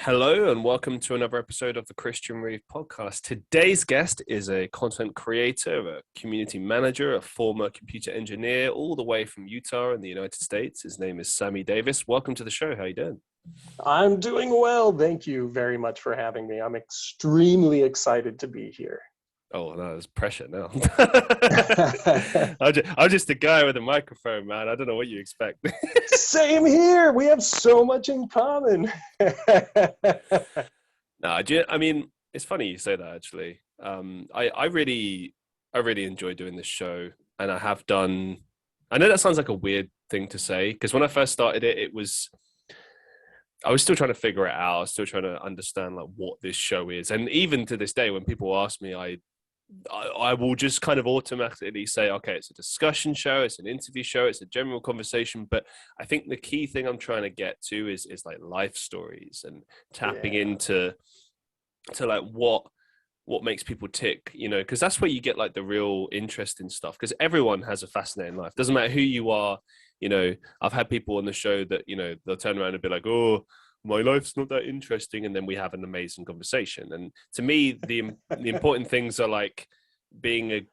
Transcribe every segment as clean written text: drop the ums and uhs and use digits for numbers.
Hello and welcome to another episode of the Christian Reeve Podcast. Today's guest is a content creator, a community manager, a former computer engineer, all the way from Utah in the United States. His name is Sammy Davis. Welcome to the show. How you doing? I'm doing well. Thank you very much for having me. I'm extremely excited to be here. Oh, no, there's pressure now. I'm just a guy with a microphone, man. I don't know what you expect. Same here. We have so much in common. I mean, it's funny you say that, actually. I really enjoy doing this show, and I have done. I know that sounds like a weird thing to say, because when I first started it, I was still trying to figure it out. I was still trying to understand like what this show is, and even to this day, when people ask me, I will just kind of automatically say, okay, it's a discussion show, it's an interview show, it's a general conversation. But I think the key thing I'm trying to get to is like life stories and tapping into like what makes people tick, because that's where you get like the real interesting stuff, because everyone has a fascinating life. Doesn't matter who you are. I've had people on the show that, they'll turn around and be like, oh, my life's not that interesting. And then we have an amazing conversation. And to me, the important things are like being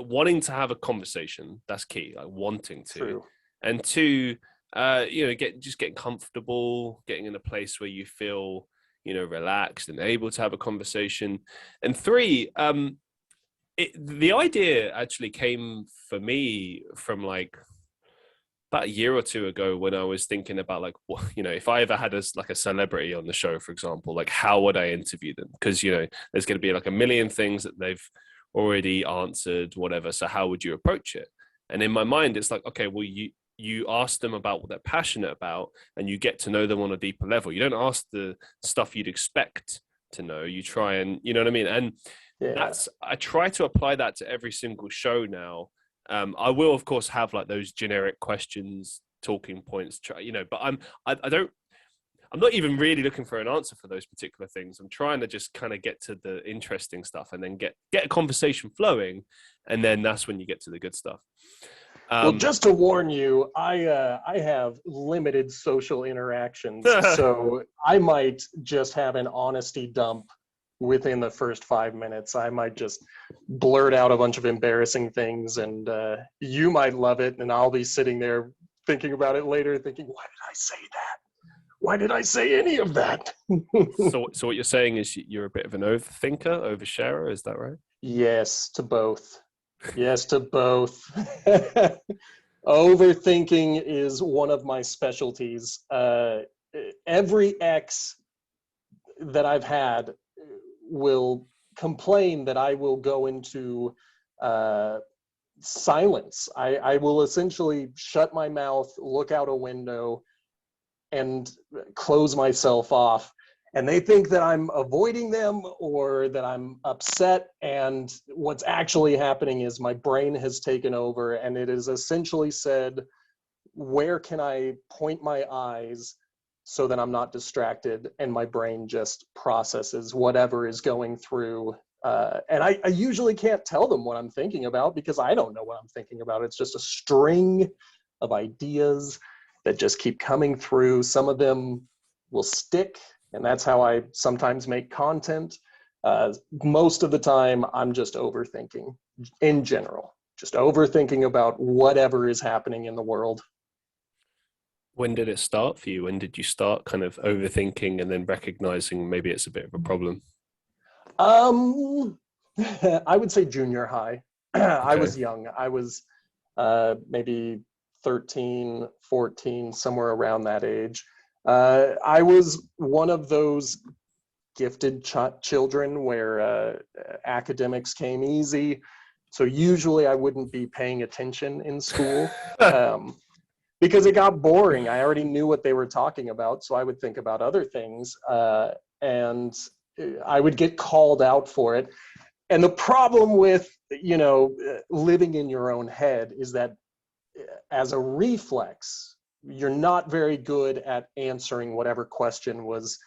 wanting to have a conversation. That's key, like wanting to. True. And two, getting comfortable, getting in a place where you feel, relaxed and able to have a conversation. And three, the idea actually came for me from like about a year or two ago, when I was thinking about like, if I ever had a celebrity on the show, for example, like how would I interview them? Because, there's going to be like a million things that they've already answered, whatever. So how would you approach it? And in my mind, it's like, okay, well, you ask them about what they're passionate about, and you get to know them on a deeper level. You don't ask the stuff you'd expect to know. You try and, you know what I mean? And I try to apply that to every single show now. I will, of course, have like those generic questions, talking points, but I'm not even really looking for an answer for those particular things. I'm trying to just kind of get to the interesting stuff and then get a conversation flowing. And then that's when you get to the good stuff. Well, just to warn you, I have limited social interactions, so I might just have an honesty dump within the first 5 minutes. I might just blurt out a bunch of embarrassing things, and you might love it, and I'll be sitting there thinking about it later, thinking, why did I say that? Why did I say any of that? So what you're saying is you're a bit of an overthinker, oversharer, is that right? Yes, to both. Yes, to both. Overthinking is one of my specialties. Every ex that I've had will complain that I will go into silence. I will essentially shut my mouth, look out a window, and close myself off. And they think that I'm avoiding them or that I'm upset. And what's actually happening is my brain has taken over, and it is essentially said, where can I point my eyes so that I'm not distracted, and my brain just processes whatever is going through. And I usually can't tell them what I'm thinking about, because I don't know what I'm thinking about. It's just a string of ideas that just keep coming through. Some of them will stick, and that's how I sometimes make content. Most of the time, I'm just overthinking in general, just overthinking about whatever is happening in the world. When did it start for you? When did you start kind of overthinking and then recognizing maybe it's a bit of a problem? I would say junior high. Okay. I was young. I was maybe 13, 14, somewhere around that age. I was one of those gifted children where academics came easy. So usually I wouldn't be paying attention in school. Because it got boring. I already knew what they were talking about, so I would think about other things, and I would get called out for it. And the problem with, living in your own head is that as a reflex, you're not very good at answering whatever question was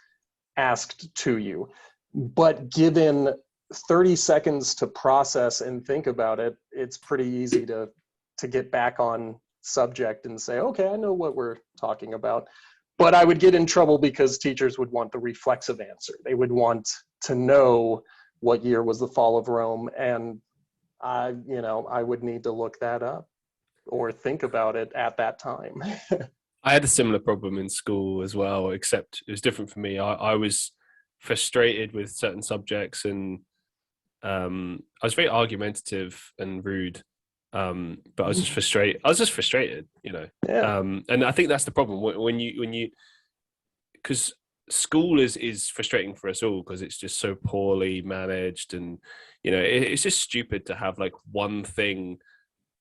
asked to you. But given 30 seconds to process and think about it, it's pretty easy to get back on subject and say, okay, I know what we're talking about. But I would get in trouble because teachers would want the reflexive answer. They would want to know what year was the fall of Rome, and I would need to look that up or think about it at that time. I had a similar problem in school as well, except it was different for me. I was frustrated with certain subjects, and I was very argumentative and rude. But I was just frustrated. Yeah. And I think that's the problem when you, because school is frustrating for us all because it's just so poorly managed, and it's just stupid to have like one thing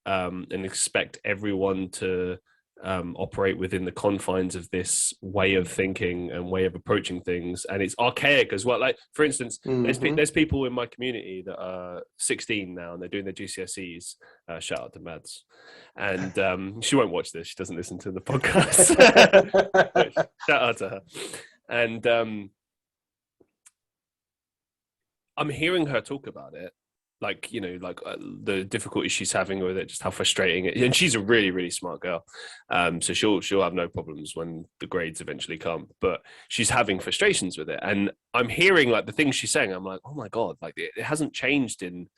and expect everyone to operate within the confines of this way of thinking and way of approaching things, and it's archaic as well. Like, for instance, there's people in my community that are 16 now and they're doing their GCSEs. Shout out to Mads, and she won't watch this, she doesn't listen to the podcast. Shout out to her. And I'm hearing her talk about it, like the difficulties she's having with it, just how frustrating it is. And she's a really, really smart girl, so she'll have no problems when the grades eventually come, but she's having frustrations with it. And I'm hearing like the things she's saying, I'm like, oh my god, like it hasn't changed in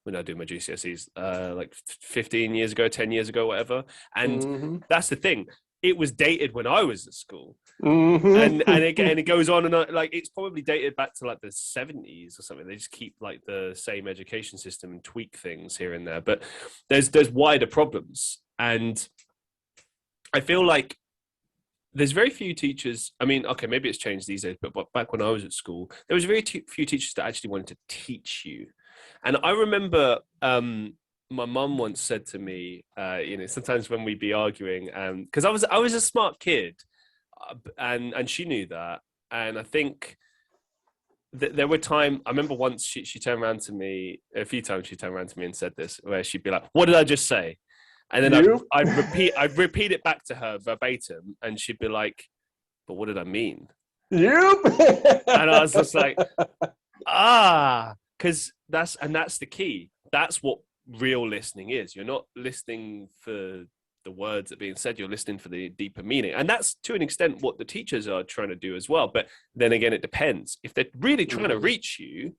when I do my GCSEs like 15 years ago, 10 years ago, whatever. And that's the thing, it was dated when I was at school. And it goes on and on. Like, it's probably dated back to like the 70s or something. They just keep like the same education system and tweak things here and there, but there's wider problems. And I feel like there's very few teachers. I mean, okay, maybe it's changed these days, but back when I was at school, there was very few teachers that actually wanted to teach you. And I remember my mum once said to me, sometimes when we'd be arguing, because I was a smart kid, and she knew that. And I think there were times, I remember once she turned around to me, a few times she turned around to me and said this, where she'd be like, "What did I just say?" And then I'd repeat it back to her verbatim, and she'd be like, "But what did I mean?" Yep. And I was just like, because that's the key. That's what real listening is. You're not listening for the words that are being said, you're listening for the deeper meaning. And that's to an extent what the teachers are trying to do as well. But then again, it depends. If they're really trying to reach you,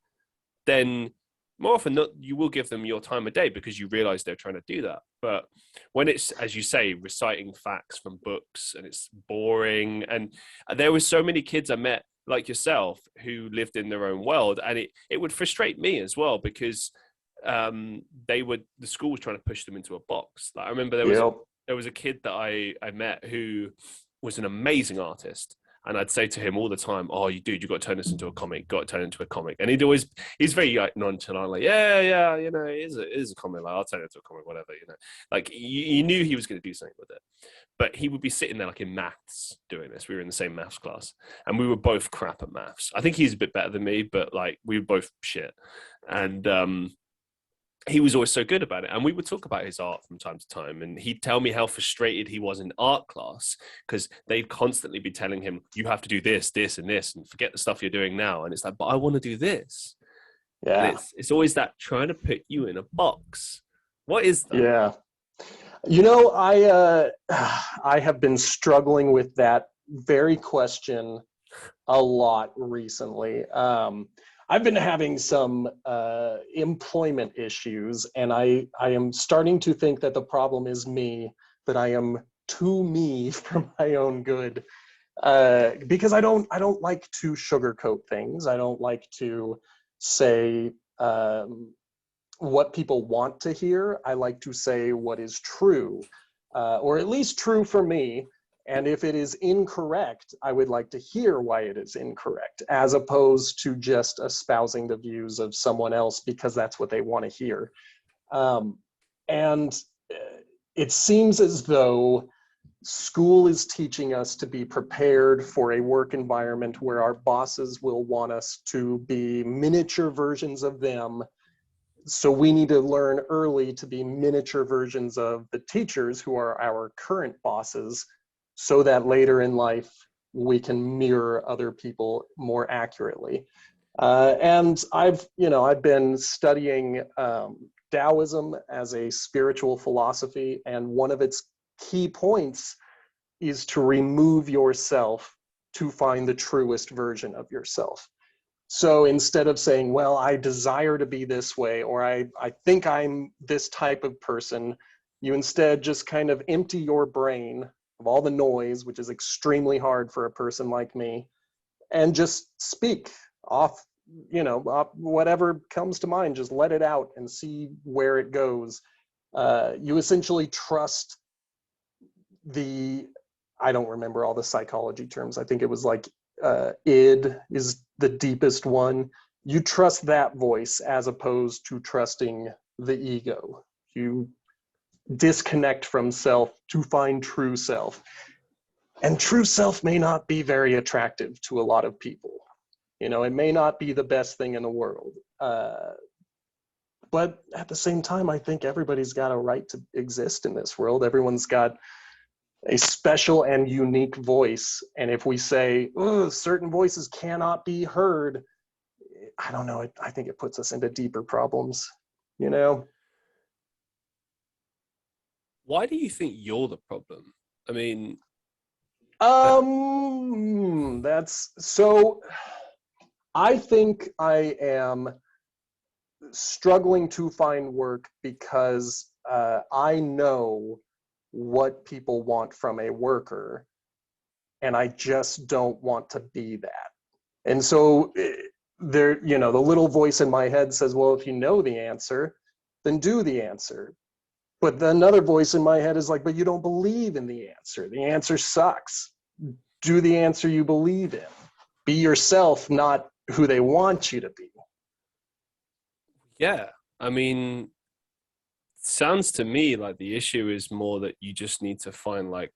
then more often not, you will give them your time of day because you realize they're trying to do that. But when it's, as you say, reciting facts from books and it's boring, and there were so many kids I met like yourself who lived in their own world, and it would frustrate me as well because the school was trying to push them into a box. Like, I remember there was a kid that I met who was an amazing artist, and I'd say to him all the time, "Oh, you got to turn this into a comic. Got to turn it into a comic." And he's very like nonchalant, like, yeah, it is a comic. Like, I'll turn it into a comic, whatever, Like, you knew he was going to do something with it, but he would be sitting there like in maths doing this. We were in the same maths class, and we were both crap at maths. I think he's a bit better than me, but like we were both shit. And he was always so good about it. And we would talk about his art from time to time. And he'd tell me how frustrated he was in art class because they'd constantly be telling him, you have to do this, this, and this, and forget the stuff you're doing now. And it's like, but I want to do this. Yeah. And it's always that trying to put you in a box. What is that? Yeah. I have been struggling with that very question a lot recently. I've been having some employment issues, and I am starting to think that the problem is me, that I am too me for my own good, because I don't like to sugarcoat things. I don't like to say what people want to hear. I like to say what is true, or at least true for me. And if it is incorrect, I would like to hear why it is incorrect, as opposed to just espousing the views of someone else because that's what they want to hear. And it seems as though school is teaching us to be prepared for a work environment where our bosses will want us to be miniature versions of them. So we need to learn early to be miniature versions of the teachers who are our current bosses, so that later in life we can mirror other people more accurately. And I've been studying Daoism as a spiritual philosophy, and one of its key points is to remove yourself to find the truest version of yourself. So instead of saying, well, I desire to be this way, or I think I'm this type of person, you instead just kind of empty your brain of all the noise, which is extremely hard for a person like me, and just speak off, whatever comes to mind, just let it out and see where it goes. You essentially trust I don't remember all the psychology terms. I think it was like id is the deepest one. You trust that voice as opposed to trusting the ego. You disconnect from self to find true self. And true self may not be very attractive to a lot of people. It may not be the best thing in the world. But at the same time, I think everybody's got a right to exist in this world. Everyone's got a special and unique voice. And if we say, oh, certain voices cannot be heard, I don't know. I think it puts us into deeper problems, Why do you think you're the problem? I mean, that's so. I think I am struggling to find work because I know what people want from a worker, and I just don't want to be that. And so the little voice in my head says, well, if you know the answer, then do the answer. But then another voice in my head is like, but you don't believe in the answer. The answer sucks. Do the answer you believe in. Be yourself, not who they want you to be. Yeah. I mean, sounds to me like the issue is more that you just need to find like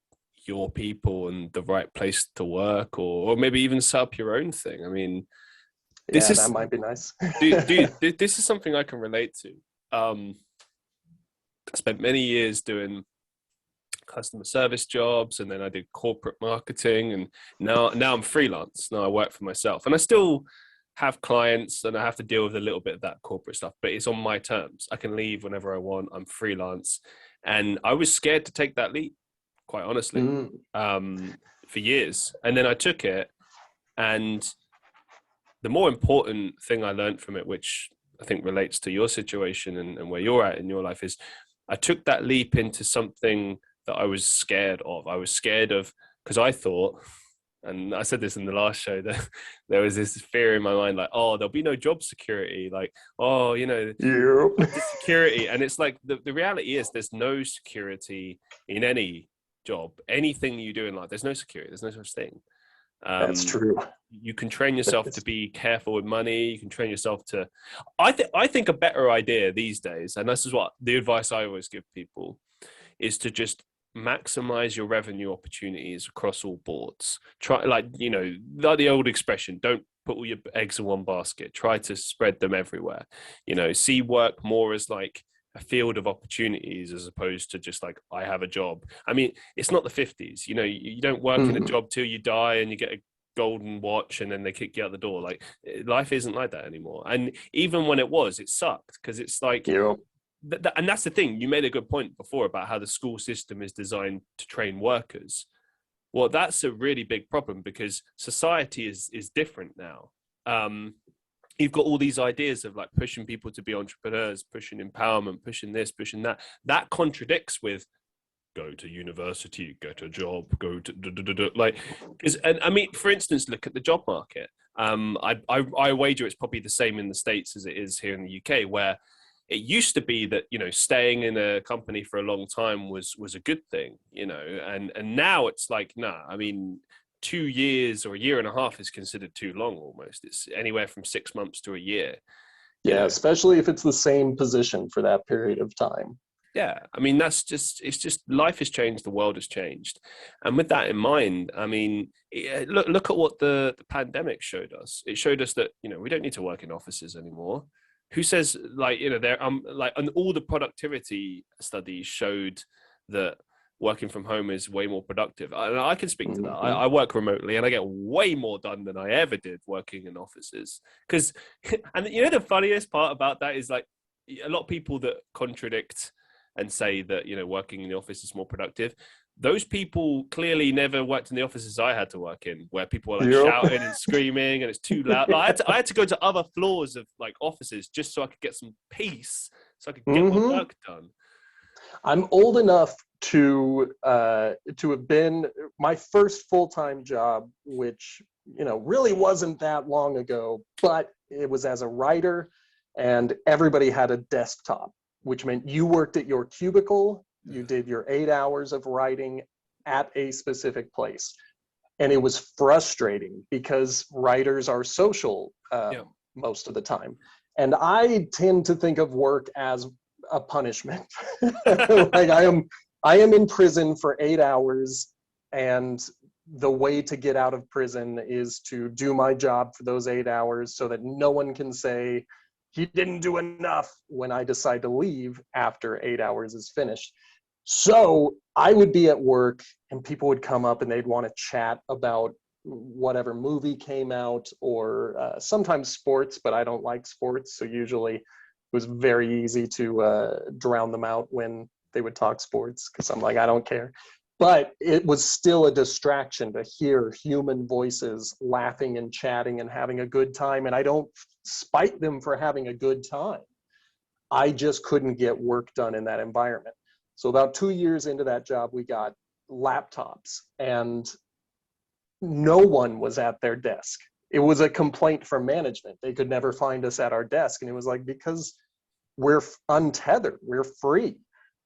your people and the right place to work, or maybe even set up your own thing. I mean, that might be nice. dude, this is something I can relate to. I spent many years doing customer service jobs, and then I did corporate marketing, and now I'm freelance. Now I work for myself, and I still have clients and I have to deal with a little bit of that corporate stuff, but it's on my terms. I can leave whenever I want. I'm freelance. And I was scared to take that leap, quite honestly, for years. And then I took it. And the more important thing I learned from it, which I think relates to your situation and where you're at in your life, is I took that leap into something that I was scared of. I was scared of, because I thought, and I said this in the last show, that there was this fear in my mind, like, oh, there'll be no job security. Like, oh, the security. And it's like, the reality is there's no security in any job. Anything you do in life, there's no security. There's no such thing. That's true. You can train yourself to be careful with money. You can train yourself to, I think a better idea these days, and this is what the advice I always give people, is to just maximize your revenue opportunities across all boards. Try, like the old expression, don't put all your eggs in one basket. Try to spread them everywhere. See work more as like a field of opportunities as opposed to just like, I have a job. I mean, it's not the 50s. You don't work in a job till you die and you get a golden watch and then they kick you out the door. Like, life isn't like that anymore. And even when it was, it sucked, because it's like, and that's the thing. You made a good point before about how the school system is designed to train workers. Well, that's a really big problem, because society is different now. You've got all these ideas of like pushing people to be entrepreneurs, pushing empowerment, pushing this, pushing that. That contradicts with go to university, get a job, go to like, and I mean, for instance, look at the job market. I wager it's probably the same in the States as it is here in the UK, where it used to be that, staying in a company for a long time was a good thing, and now it's like, nah, I mean, 2 years or a year and a half is considered too long almost. It's anywhere from 6 months to a year. Yeah, especially if it's the same position for that period of time. Yeah, I mean, it's just life has changed, the world has changed. And with that in mind, I mean, look at what the pandemic showed us. It showed us that, we don't need to work in offices anymore. Who says, like, there like, and all the productivity studies showed that working from home is way more productive. I can speak to that. I work remotely and I get way more done than I ever did working in offices. Because, and the funniest part about that is, like, a lot of people that contradict and say that, working in the office is more productive, those people clearly never worked in the offices I had to work in, where people were like Yep. shouting and screaming and it's too loud. Like, I had to go to other floors of like offices just so I could get some peace, so I could get my work done. I'm old enough to have been my first full-time job, which, you know, really wasn't that long ago, but it was as a writer, and everybody had a desktop, which meant you worked at your cubicle, you did your 8 hours of writing at a specific place. And it was frustrating because writers are social most of the time. And I tend to think of work as a punishment. Like I am in prison for 8 hours, and the way to get out of prison is to do my job for those 8 hours so that no one can say he didn't do enough when I decide to leave after 8 hours is finished. So I would be at work and people would come up and they'd want to chat about whatever movie came out, or sometimes sports, but I don't like sports. So usually it was very easy to drown them out when they would talk sports, because I'm like, I don't care. But it was still a distraction to hear human voices laughing and chatting and having a good time. And I don't spite them for having a good time. I just couldn't get work done in that environment. So about 2 years into that job, we got laptops, and no one was at their desk. It was a complaint from management. They could never find us at our desk. And it was like, because we're untethered, we're free.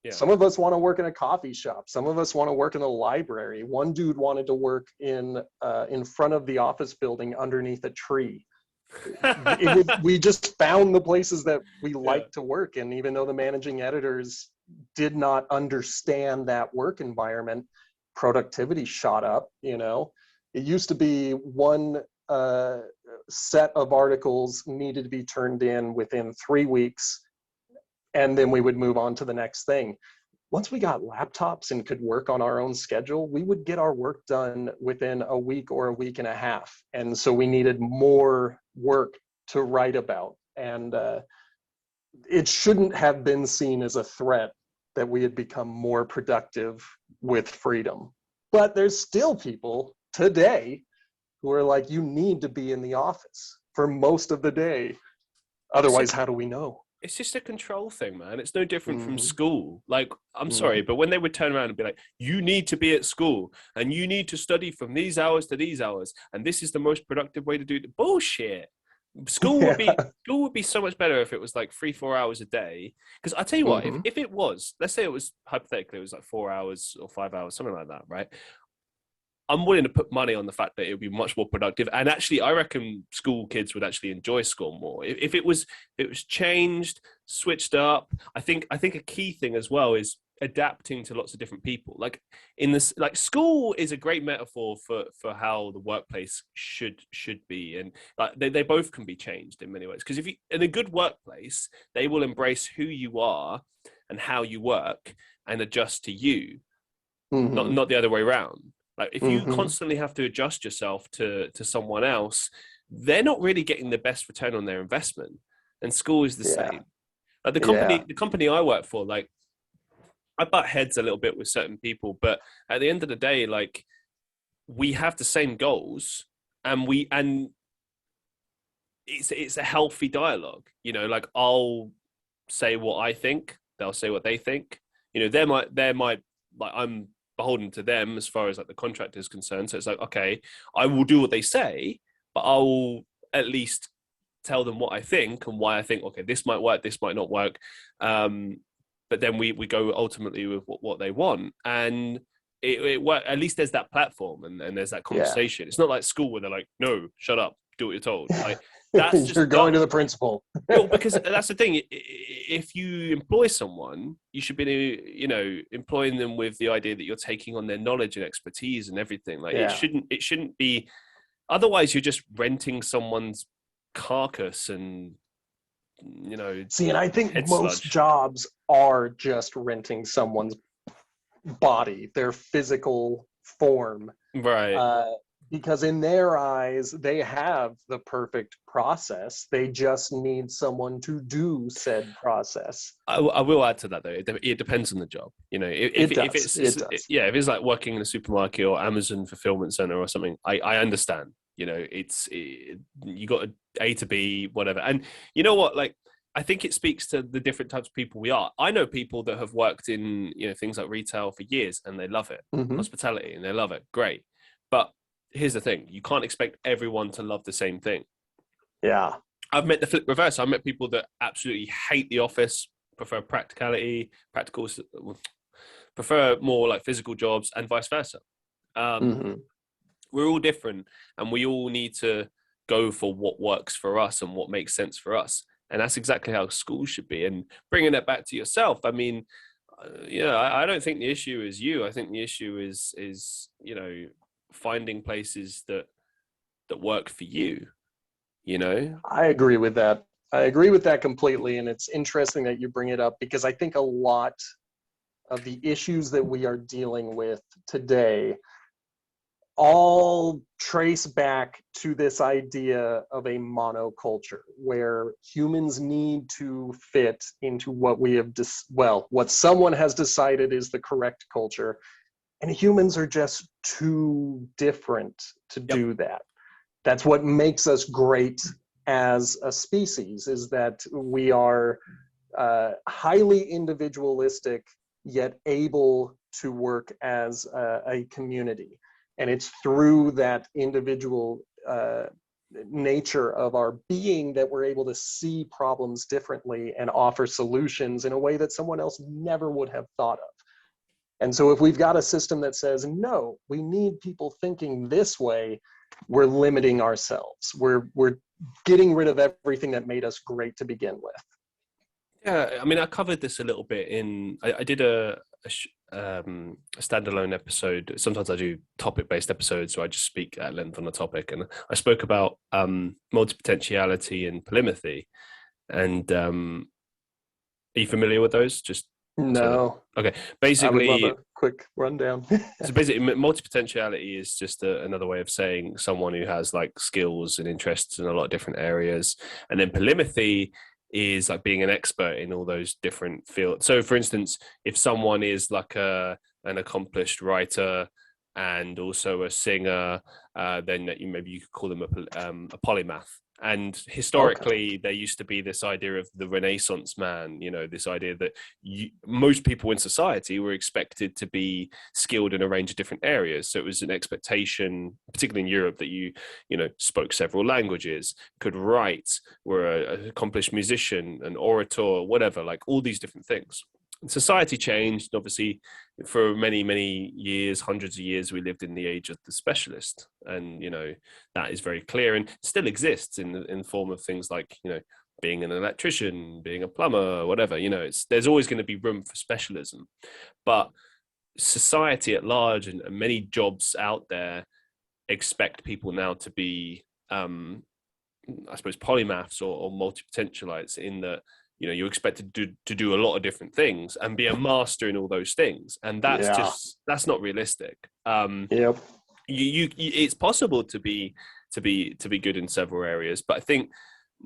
Yeah. Some of us want to work in a coffee shop. Some of us want to work in a library. One dude wanted to work in front of the office building underneath a tree. We just found the places that we like to work. And even though the managing editors did not understand that work environment, productivity shot up. You know, it used to be one set of articles needed to be turned in within 3 weeks, and then we would move on to the next thing. Once we got laptops and could work on our own schedule, we would get our work done within a week or a week and a half. And so we needed more work to write about. And it shouldn't have been seen as a threat that we had become more productive with freedom. But there's still people today who are like, you need to be in the office for most of the day. Otherwise, how do we know? It's just a control thing, man. It's no different from school. Like, I'm sorry, but when they would turn around and be like, you need to be at school and you need to study from these hours to these hours, and this is the most productive way to do it. Bullshit. School would be so much better if it was like 3-4 hours a day. Because I tell you what, if it was, let's say it was hypothetically, it was like 4 hours or 5 hours, something like that, right? I'm willing to put money on the fact that it would be much more productive. And actually, I reckon school kids would actually enjoy school more. If it was changed, switched up. I think a key thing as well is adapting to lots of different people. Like in this, like school is a great metaphor for how the workplace should be. And like they both can be changed in many ways. Because if you in a good workplace, they will embrace who you are and how you work and adjust to you, not the other way around. Like if you constantly have to adjust yourself to someone else, they're not really getting the best return on their investment. And school is the same. Like the company I work for, like I butt heads a little bit with certain people, but at the end of the day, like we have the same goals, and it's a healthy dialogue. You know, like I'll say what I think, they'll say what they think. You know, they might like I'm beholden to them as far as like the contract is concerned. So it's like, okay, I will do what they say, but I will at least tell them what I think and why I think, okay, this might work, this might not work. But then we go ultimately with what they want. And it work, at least there's that platform and there's that conversation. It's not like school where they're like, no, shut up, do what you're told. Like that's just you're going to the principal. Well, because that's the thing. If you employ someone, you should be, you know, employing them with the idea that you're taking on their knowledge and expertise and everything. Like it shouldn't be. Otherwise, you're just renting someone's carcass and, you know. See, and I think most jobs are just renting someone's body, their physical form. Right. because in their eyes, they have the perfect process. They just need someone to do said process. I will add to that though. It depends on the job. You know, if It does. yeah, if it's like working in a supermarket or Amazon fulfillment center or something, I understand. You know, you got A to B, whatever. And you know what? Like, I think it speaks to the different types of people we are. I know people that have worked in, you know, things like retail for years and they love it, Mm-hmm. hospitality, and they love it. Great. But here's the thing: you can't expect everyone to love the same thing. Yeah. I've met the flip reverse. I've met people that absolutely hate the office, prefer prefer more like physical jobs, and vice versa. Mm-hmm. We're all different, and we all need to go for what works for us and what makes sense for us. And that's exactly how school should be. And bringing it back to yourself, I mean, I don't think the issue is you. I think the issue is you know, finding places that work for you. You know, I agree with that. I agree with that completely. And it's interesting that you bring it up, because I think a lot of the issues that we are dealing with today all trace back to this idea of a monoculture, where humans need to fit into what we have what someone has decided is the correct culture, and humans are just too different to do that. That's what makes us great as a species, is that we are highly individualistic, yet able to work as a community. And it's through that individual nature of our being that we're able to see problems differently and offer solutions in a way that someone else never would have thought of. And so if we've got a system that says, no, we need people thinking this way, we're limiting ourselves. We're getting rid of everything that made us great to begin with. Yeah, I mean, I covered this a little bit I did a standalone episode. Sometimes I do topic-based episodes, so I just speak at length on a topic. And I spoke about multipotentiality and polymathy. And are you familiar with those? Just no. Okay. Basically, I would love a quick rundown. So basically, multipotentiality is just another way of saying someone who has like skills and interests in a lot of different areas. And then polymathy is like being an expert in all those different fields. So for instance, if someone is like an accomplished writer and also a singer, then maybe you could call them a polymath. And historically, there used to be this idea of the Renaissance man, you know, this idea that most people in society were expected to be skilled in a range of different areas. So it was an expectation, particularly in Europe, that you spoke several languages, could write, were an accomplished musician, an orator, whatever, like all these different things. And society changed. Obviously, for many, many years, hundreds of years, we lived in the age of the specialist. And, you know, that is very clear and still exists in the form of things like, you know, being an electrician, being a plumber, whatever, you know, there's always going to be room for specialism. But society at large and many jobs out there expect people now to be, I suppose, polymaths or multi-potentialites, in that, you know, you're expected to do a lot of different things and be a master in all those things. And that's not realistic. Yep. It's possible to be good in several areas, but I think,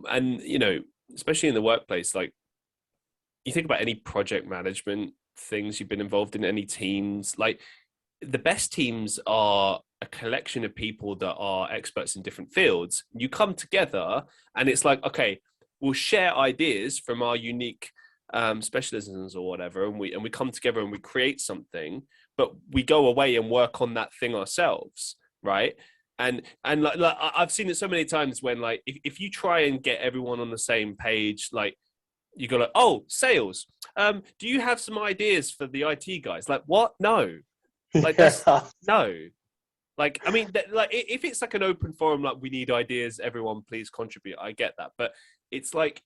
and, you know, especially in the workplace, like you think about any project management things you've been involved in, any teams, like the best teams are a collection of people that are experts in different fields. You come together and it's like, okay, we'll share ideas from our unique specialisms or whatever, and we come together and we create something, but we go away and work on that thing ourselves, right? And like I've seen it so many times when, like, if you try and get everyone on the same page, like you go like, oh, sales, do you have some ideas for the IT guys? Like, what? No, like that's no. Like, I mean, like if it's like an open forum, like we need ideas, everyone please contribute, I get that. But it's like,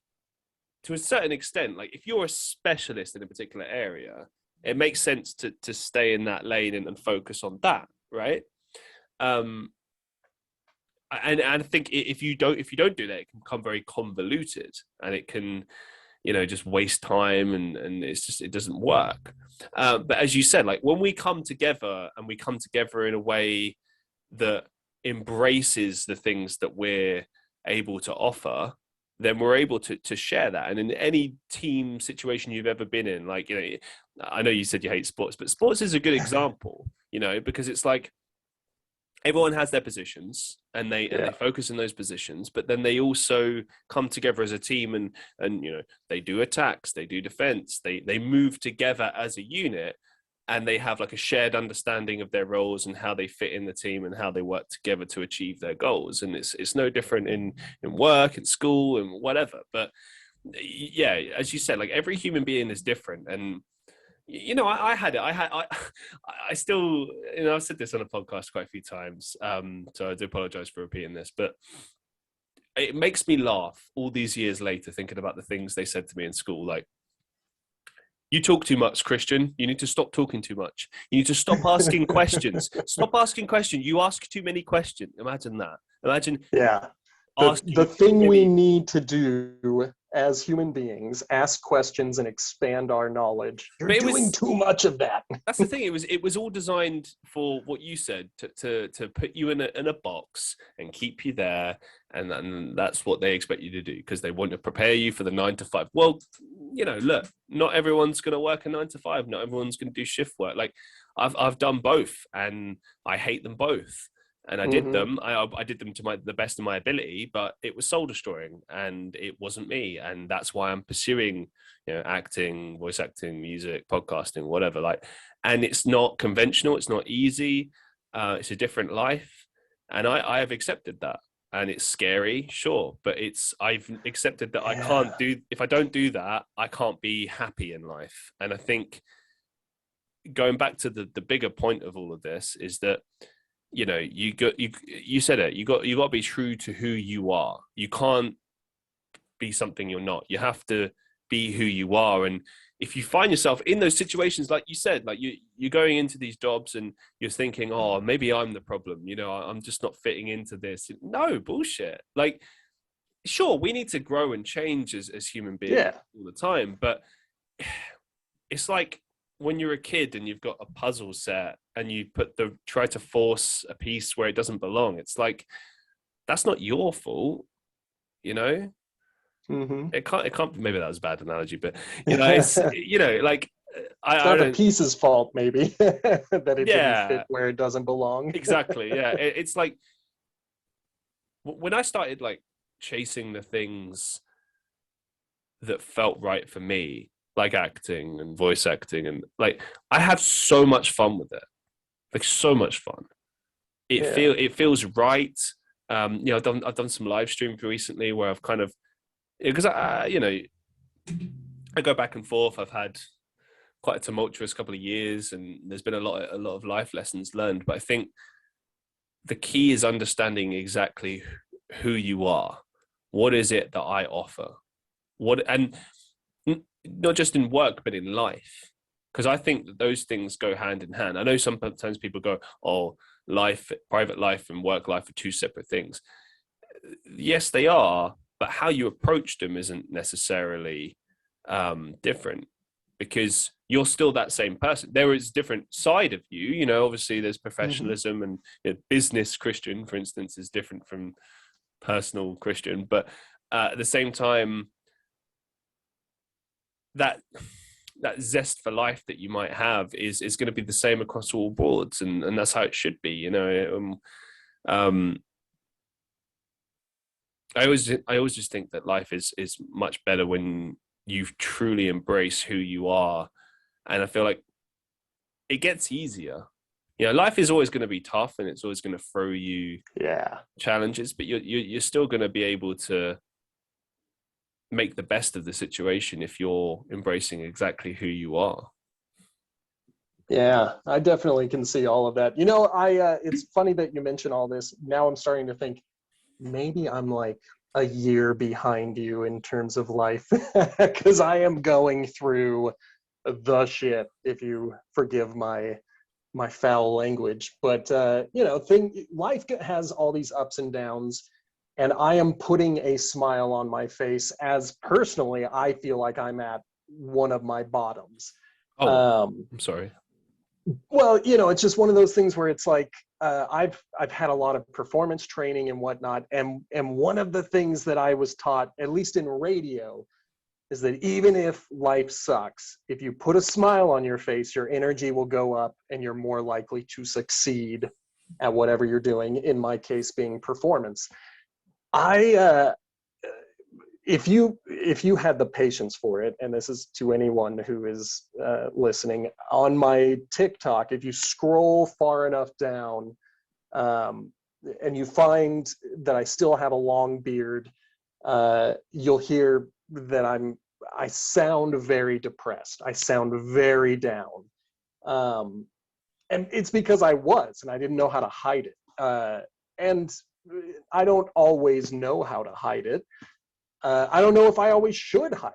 to a certain extent, like if you're a specialist in a particular area, it makes sense to stay in that lane and focus on that, right? And I think if you don't do that, it can become very convoluted, and it can, you know, just waste time, and it doesn't work. But as you said, like when we come together, and we come together in a way that embraces the things that we're able to offer, then we're able to share that. And in any team situation you've ever been in, like, I know you said you hate sports, but sports is a good example, because it's like everyone has their positions and they focus in those positions, but then they also come together as a team and they do attacks, they do defense, they move together as a unit, and they have like a shared understanding of their roles and how they fit in the team and how they work together to achieve their goals. And it's no different in work, in school, and whatever. But yeah, as you said, like every human being is different. And I still, I've said this on a podcast quite a few times. So I do apologize for repeating this, but it makes me laugh all these years later, thinking about the things they said to me in school. Like, you talk too much, Christian. You need to stop talking too much. You need to stop asking questions. Stop asking questions. You ask too many questions. Imagine that. Imagine. Yeah. The thing we need to do as human beings, ask questions and expand our knowledge. You're doing too much of that. That's the thing. It was all designed for what you said, to put you in a box and keep you there, and that's what they expect you to do, because they want to prepare you for the 9 to 5. Well, look, not everyone's going to work a 9 to 5. Not everyone's going to do shift work. Like I've done both, and I hate them both. And I did them. I did them to the best of my ability, but it was soul destroying, and it wasn't me. And that's why I'm pursuing, acting, voice acting, music, podcasting, whatever. Like, and it's not conventional. It's not easy. It's a different life, and I have accepted that. And it's scary, sure, but I've accepted that. If I don't do that, I can't be happy in life. And I think going back to the bigger point of all of this is that, you said it, you got to be true to who you are. You can't be something you're not. You have to be who you are. And if you find yourself in those situations, like you said, like you're going into these jobs and you're thinking, oh, maybe I'm the problem, I'm just not fitting into this. No, bullshit. Like, sure, we need to grow and change as human beings all the time, but it's like when you're a kid and you've got a puzzle set and you try to force a piece where it doesn't belong. It's like, that's not your fault, Mm-hmm. It can't, maybe that was a bad analogy, but it's, like, it's not the piece's fault, maybe, that it didn't fit where it doesn't belong. Exactly. Yeah. It's like, when I started like chasing the things that felt right for me, like acting and voice acting, and like, I have so much fun with it, like so much fun. It feels right. I've done some live streams recently where I've kind of, because I go back and forth. I've had quite a tumultuous couple of years, and there's been a lot of life lessons learned. But I think the key is understanding exactly who you are. What is it that I offer? And not just in work, but in life. Because I think that those things go hand in hand. I know sometimes people go, oh, private life and work life are two separate things. Yes, they are. But how you approach them isn't necessarily different, because you're still that same person. There is a different side of you. Obviously there's professionalism, and business Christian, for instance, is different from personal Christian. But at the same time, that zest for life that you might have is going to be the same across all boards, and that's how it should be. I always just think that life is much better when you truly embrace who you are, and I feel like it gets easier. Life is always going to be tough, and it's always going to throw you challenges, but you're still going to be able to make the best of the situation if you're embracing exactly who you are. Yeah, I definitely can see all of that. It's funny that you mention all this. Now I'm starting to think, maybe I'm like a year behind you in terms of life, because I am going through the shit, if you forgive my foul language. But life has all these ups and downs, and I am putting a smile on my face as personally I feel like I'm at one of my bottoms. I'm sorry. Well, it's just one of those things where it's like, I've had a lot of performance training and whatnot, and one of the things that I was taught, at least in radio, is that even if life sucks, if you put a smile on your face, your energy will go up and you're more likely to succeed at whatever you're doing, in my case being performance. If you had the patience for it, and this is to anyone who is listening, on my TikTok, if you scroll far enough down, and you find that I still have a long beard, you'll hear that I sound very depressed. I sound very down. And it's because I was, and I didn't know how to hide it. And I don't always know how to hide it. I don't know if I always should hide it.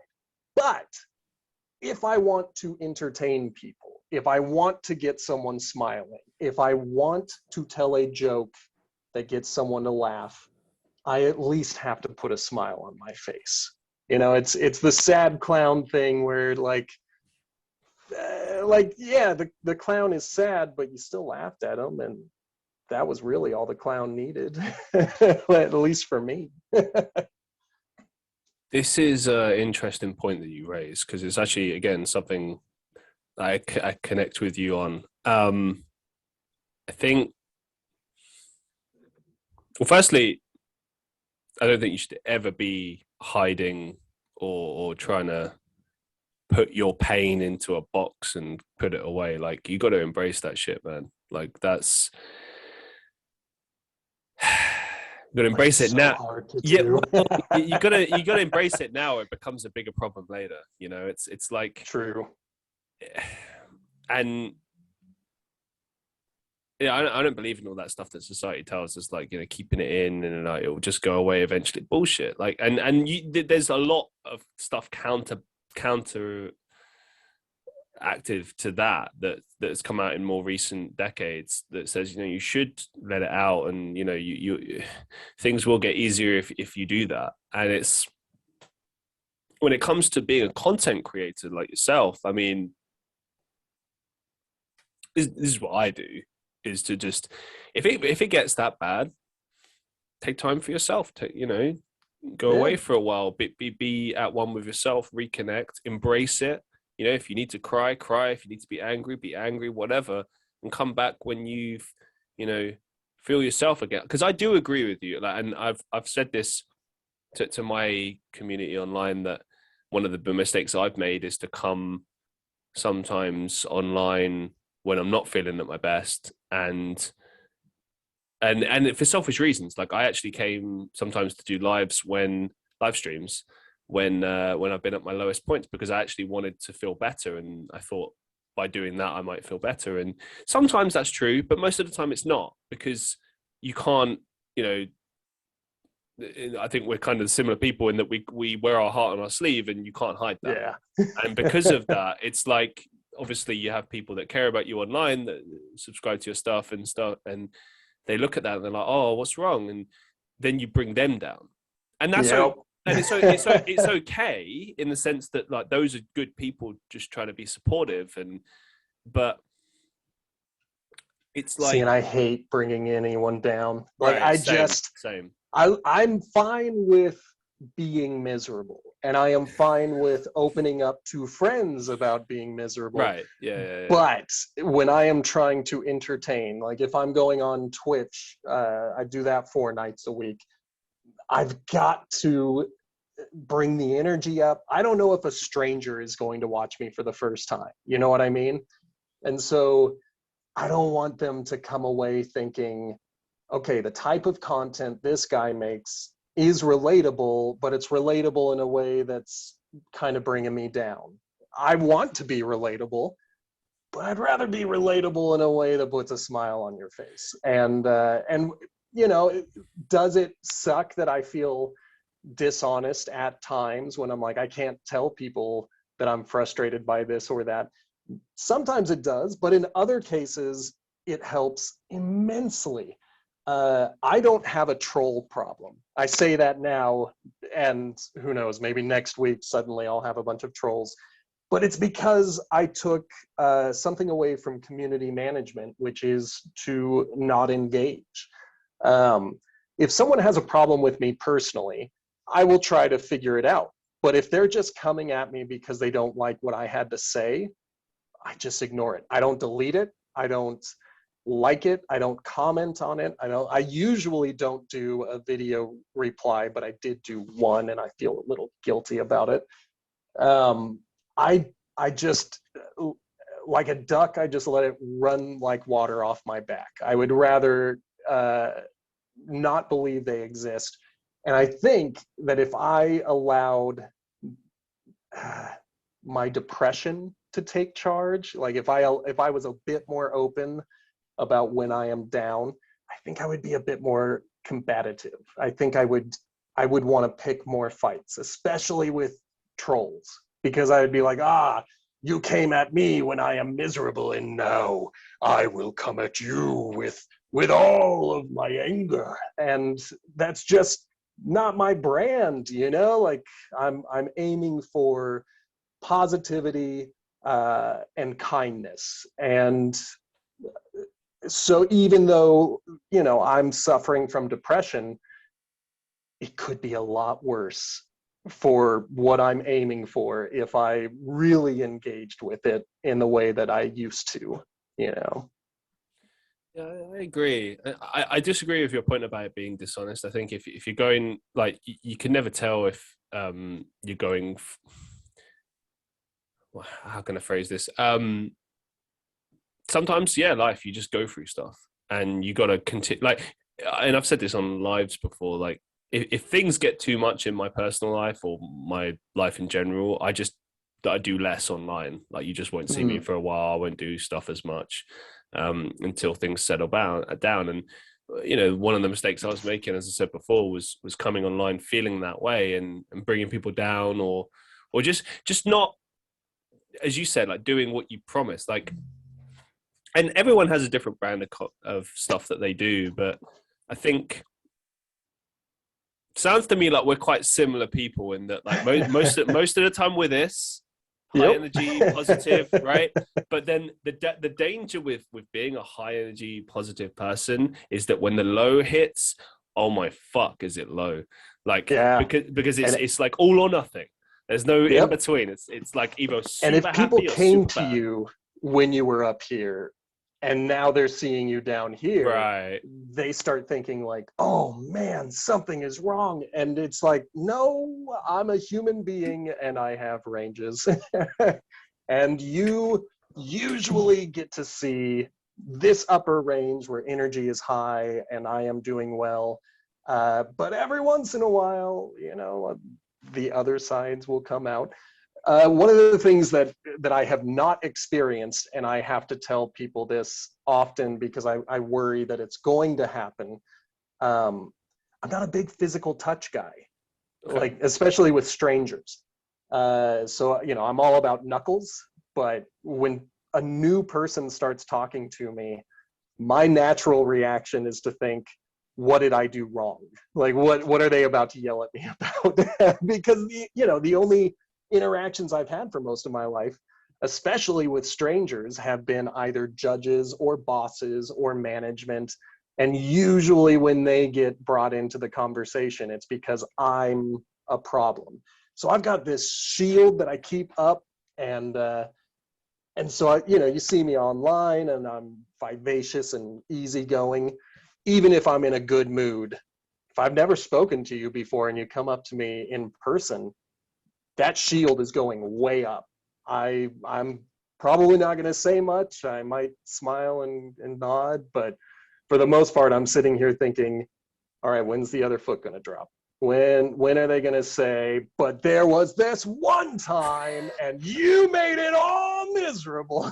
But if I want to entertain people, if I want to get someone smiling, if I want to tell a joke that gets someone to laugh, I at least have to put a smile on my face. You know, it's the sad clown thing where yeah, the clown is sad, but you still laughed at him, and that was really all the clown needed, at least for me. This is an interesting point that you raise, because it's actually, again, something I connect with you on. I think, well, firstly, I don't think you should ever be hiding or trying to put your pain into a box and put it away. Like, you got to embrace that shit, man. Like, that's, you got to embrace it now. Yeah, well, you gotta embrace it now. It becomes a bigger problem later. You know, it's like, true. And yeah, I don't believe in all that stuff that society tells us, like, you know, keeping it in and like it will just go away eventually. Bullshit. Like, and there's a lot of stuff counter active to that's come out in more recent decades that says, you know, you should let it out, and you know, you things will get easier if you do that. And it's, when it comes to being a content creator like yourself, I mean, this is what I do, is to just, if it gets that bad, take time for yourself. You know, go away for a while, be at one with yourself, reconnect, embrace it. You know, if you need to cry, if you need to be angry, whatever, and come back when you've, you know, feel yourself again. Because I do agree with you, like, and I've said this to my community online, that one of the mistakes I've made is to come sometimes online when I'm not feeling at my best, and for selfish reasons. Like, I actually came sometimes to do live streams when I've been at my lowest points, because I actually wanted to feel better, and I thought by doing that I might feel better. And sometimes that's true, but most of the time it's not, because you can't, you know, I think we're kind of similar people in that we wear our heart on our sleeve, and you can't hide that. Yeah. And because of that, it's like, obviously you have people that care about you online, that subscribe to your stuff, and they look at that and they're like, oh, what's wrong? And then you bring them down. And that's and it's okay in the sense that, like, those are good people just trying to be supportive, but it's like, see, and I hate bringing anyone down. Like, right, same. I'm fine with being miserable, and I am fine with opening up to friends about being miserable. Right. Yeah. But when I am trying to entertain, like if I'm going on Twitch, I do that 4 nights a week. I've got to bring the energy up. I don't know if a stranger is going to watch me for the first time. You know what I mean? And so I don't want them to come away thinking, okay, the type of content this guy makes is relatable, but it's relatable in a way that's kind of bringing me down. I want to be relatable, but I'd rather be relatable in a way that puts a smile on your face. And you know, does it suck that I feel dishonest at times when I'm like, I can't tell people that I'm frustrated by this or that? Sometimes it does, but in other cases, it helps immensely. I don't have a troll problem. I say that now, and who knows, maybe next week suddenly I'll have a bunch of trolls. but it's because I took something away from community management, which is to not engage. If someone has a problem with me personally, I will try to figure it out. But if they're just coming at me because they don't like what I had to say, I just ignore it. I don't delete it. I don't like it. I don't comment on it. I usually don't do a video reply, but I did do one and I feel a little guilty about it. I just, like a duck, I just let it run like water off my back. I would rather not believe they exist. And I think that if I allowed my depression to take charge, like if I was a bit more open about when I am down, I think I would be a bit more combative. I think I would want to pick more fights, especially with trolls, because I would be like, you came at me when I am miserable, and now I will come at you with all of my anger. And that's just not my brand, you know? Like I'm aiming for positivity and kindness. And so even though, you know, I'm suffering from depression, it could be a lot worse for what I'm aiming for if I really engaged with it in the way that I used to, you know? Yeah, I agree. I disagree with your point about it being dishonest. I think if you're going, like, you can never tell if you're going, how can I phrase this? Sometimes, yeah, life, you just go through stuff and you got to continue. Like, and I've said this on lives before, like, if things get too much in my personal life or my life in general, I do less online. Like, you just won't see me for a while. I won't do stuff as much until things settle down. And, you know, one of the mistakes I was making, as I said before, was coming online feeling that way and bringing people down or just not, as you said, like doing what you promised. Like, and everyone has a different brand of stuff that they do, but I think sounds to me like we're quite similar people in that, like, most of the time we're this high energy, positive, right? But then the danger with being a high energy, positive person is that when the low hits, oh my fuck, is it low? Like, because it's like all or nothing. There's no in between. It's like either super and if people happy or came super to bad. you when you were up here and now they're seeing you down here, right, they start thinking like, oh man, something is wrong. And it's like, no, I'm a human being and I have ranges. And you usually get to see this upper range where energy is high and I am doing well. But every once in a while, you know, the other sides will come out. One of the things that I have not experienced, and I have to tell people this often because I worry that it's going to happen, I'm not a big physical touch guy, like especially with strangers. So, you know, I'm all about knuckles, but when a new person starts talking to me, my natural reaction is to think, what did I do wrong? Like, what are they about to yell at me about? Because, you know, the only interactions I've had for most of my life, especially with strangers, have been either judges or bosses or management. And usually when they get brought into the conversation, it's because I'm a problem. So I've got this shield that I keep up, and so I, you know, you see me online and I'm vivacious and easygoing, even if I'm in a good mood. If I've never spoken to you before and you come up to me in person, that shield is going way up. I'm probably not going to say much. I might smile and nod, but for the most part, I'm sitting here thinking, all right, when's the other foot going to drop? When are they going to say, but there was this one time and you made it all miserable?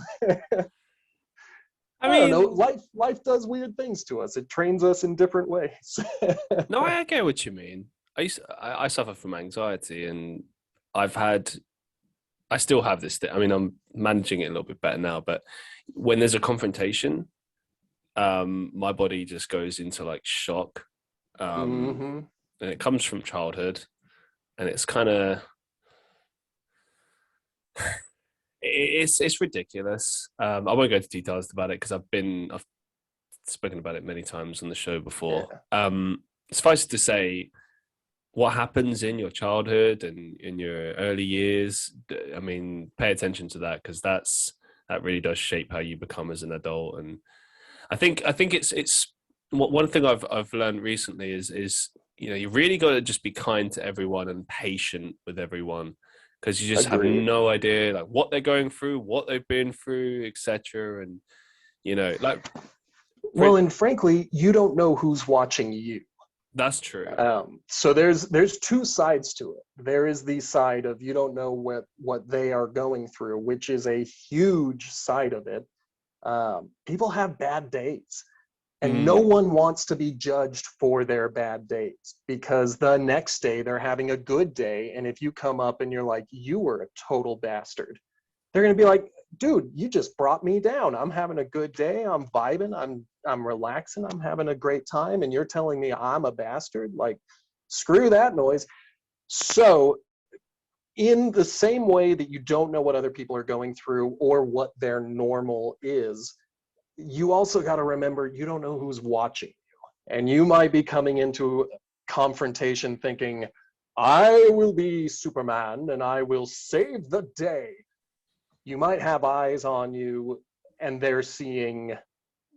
I don't know. Life does weird things to us. It trains us in different ways. No, I get what you mean. I suffer from anxiety, and I still have this. I mean, I'm managing it a little bit better now, but when there's a confrontation, my body just goes into like shock. And it comes from childhood, and it's kind of, It's ridiculous. I won't go into details about it because I've spoken about it many times on the show before. Yeah. Suffice it to say, what happens in your childhood and in your early years, I mean, pay attention to that, because that really does shape how you become as an adult. And I think it's one thing I've learned recently is you really got to just be kind to everyone and patient with everyone, because you just Agreed. have no idea like what they're going through, what they've been through, etc. And like, Well, and frankly, you don't know who's watching you. that's true. So there's two sides to it. There is the side of you don't know what they are going through, which is a huge side of it. People have bad days, and no one wants to be judged for their bad days, because the next day they're having a good day. And if you come up and you're like, you were a total bastard, they're going to be like, dude, you just brought me down. I'm having a good day. I'm vibing. I'm relaxing. I'm having a great time. And you're telling me I'm a bastard? Like, screw that noise. So in the same way that you don't know what other people are going through or what their normal is, you also got to remember you don't know who's watching you. And you might be coming into confrontation thinking, I will be Superman and I will save the day. You might have eyes on you and they're seeing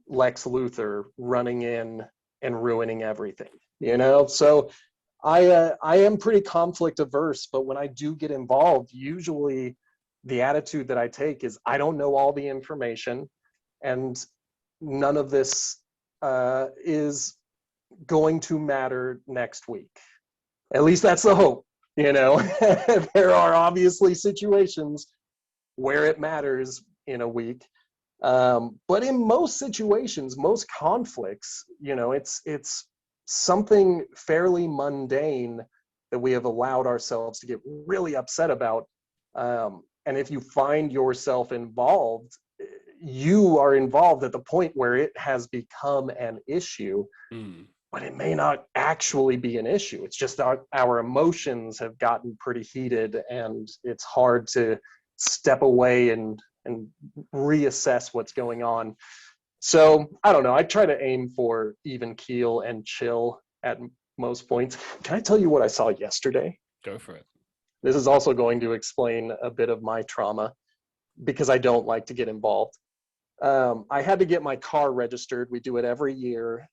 Lex Luthor running in and ruining everything, So I am pretty conflict averse, but when I do get involved, usually the attitude that I take is I don't know all the information, and none of this is going to matter next week. At least that's the hope, There are obviously situations where it matters in a week. But in most situations, most conflicts, it's something fairly mundane that we have allowed ourselves to get really upset about. And if you find yourself involved, you are involved at the point where it has become an issue, but it may not actually be an issue. It's just our emotions have gotten pretty heated, and it's hard to step away and reassess what's going on. So I don't know. I try to aim for even keel and chill at most points. Can I tell you what I saw yesterday? Go for it. This is also going to explain a bit of my trauma, because I don't like to get involved. I had to get my car registered. We do it every year.